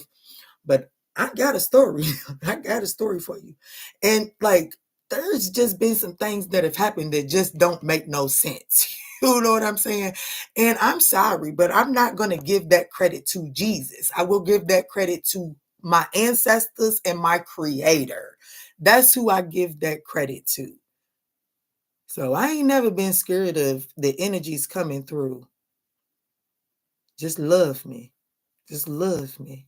But I got a story. I got a story for you. And like, there's just been some things that have happened that just don't make no sense. You know what I'm saying? And I'm sorry, but I'm not going to give that credit to Jesus. I will give that credit to my ancestors and my creator. That's who I give that credit to. So I ain't never been scared of the energies coming through. Just love me. Just love me.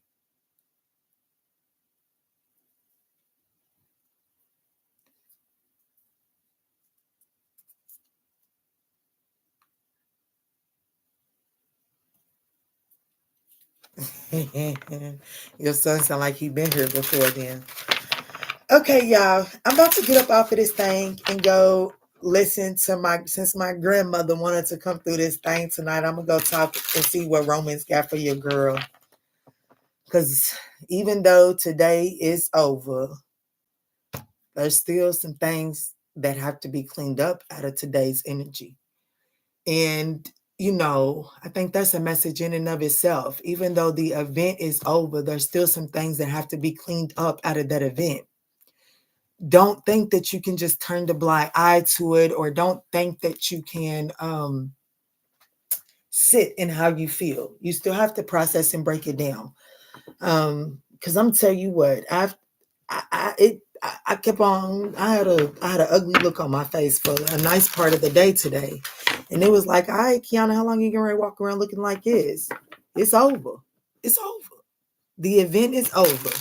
Your son sound like he been here before then. Okay, y'all. I'm about to get up off of this thing and go listen to since my grandmother wanted to come through this thing tonight, I'm gonna go talk and see what Romans got for your girl. Cause even though today is over, there's still some things that have to be cleaned up out of today's energy. And I think that's a message in and of itself. Even though the event is over, there's still some things that have to be cleaned up out of that event. Don't think that you can just turn the blind eye to it, or don't think that you can sit in how you feel. You still have to process and break it down. Because I'm tell you what, I kept on. I had an ugly look on my face for a nice part of the day today, and it was like, all right, Kiana, how long are you gonna walk around looking like this? It's over. It's over. The event is over,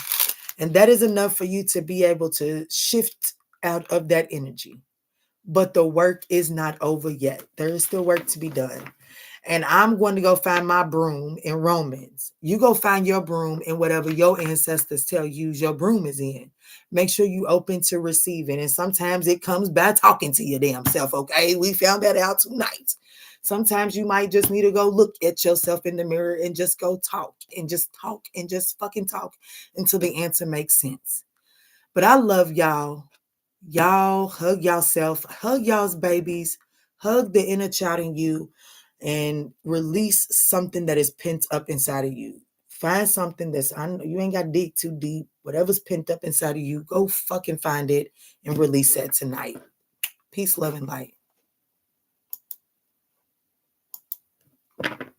and that is enough for you to be able to shift out of that energy. but the work is not over yet. There is still work to be done. And I'm going to go find my broom in Romans. You go find your broom in whatever your ancestors tell you your broom is in. Make sure you open to receiving. And sometimes it comes by talking to your damn self, okay? We found that out tonight. Sometimes you might just need to go look at yourself in the mirror and just go talk and just talk and just fucking talk until the answer makes sense. But I love y'all. Y'all hug yourself, hug y'all's babies, hug the inner child in you, and release something that is pent up inside of you. Find something that's, I know you ain't got to dig too deep. Whatever's pent up inside of you, go fucking find it and release that tonight. Peace, love, and light.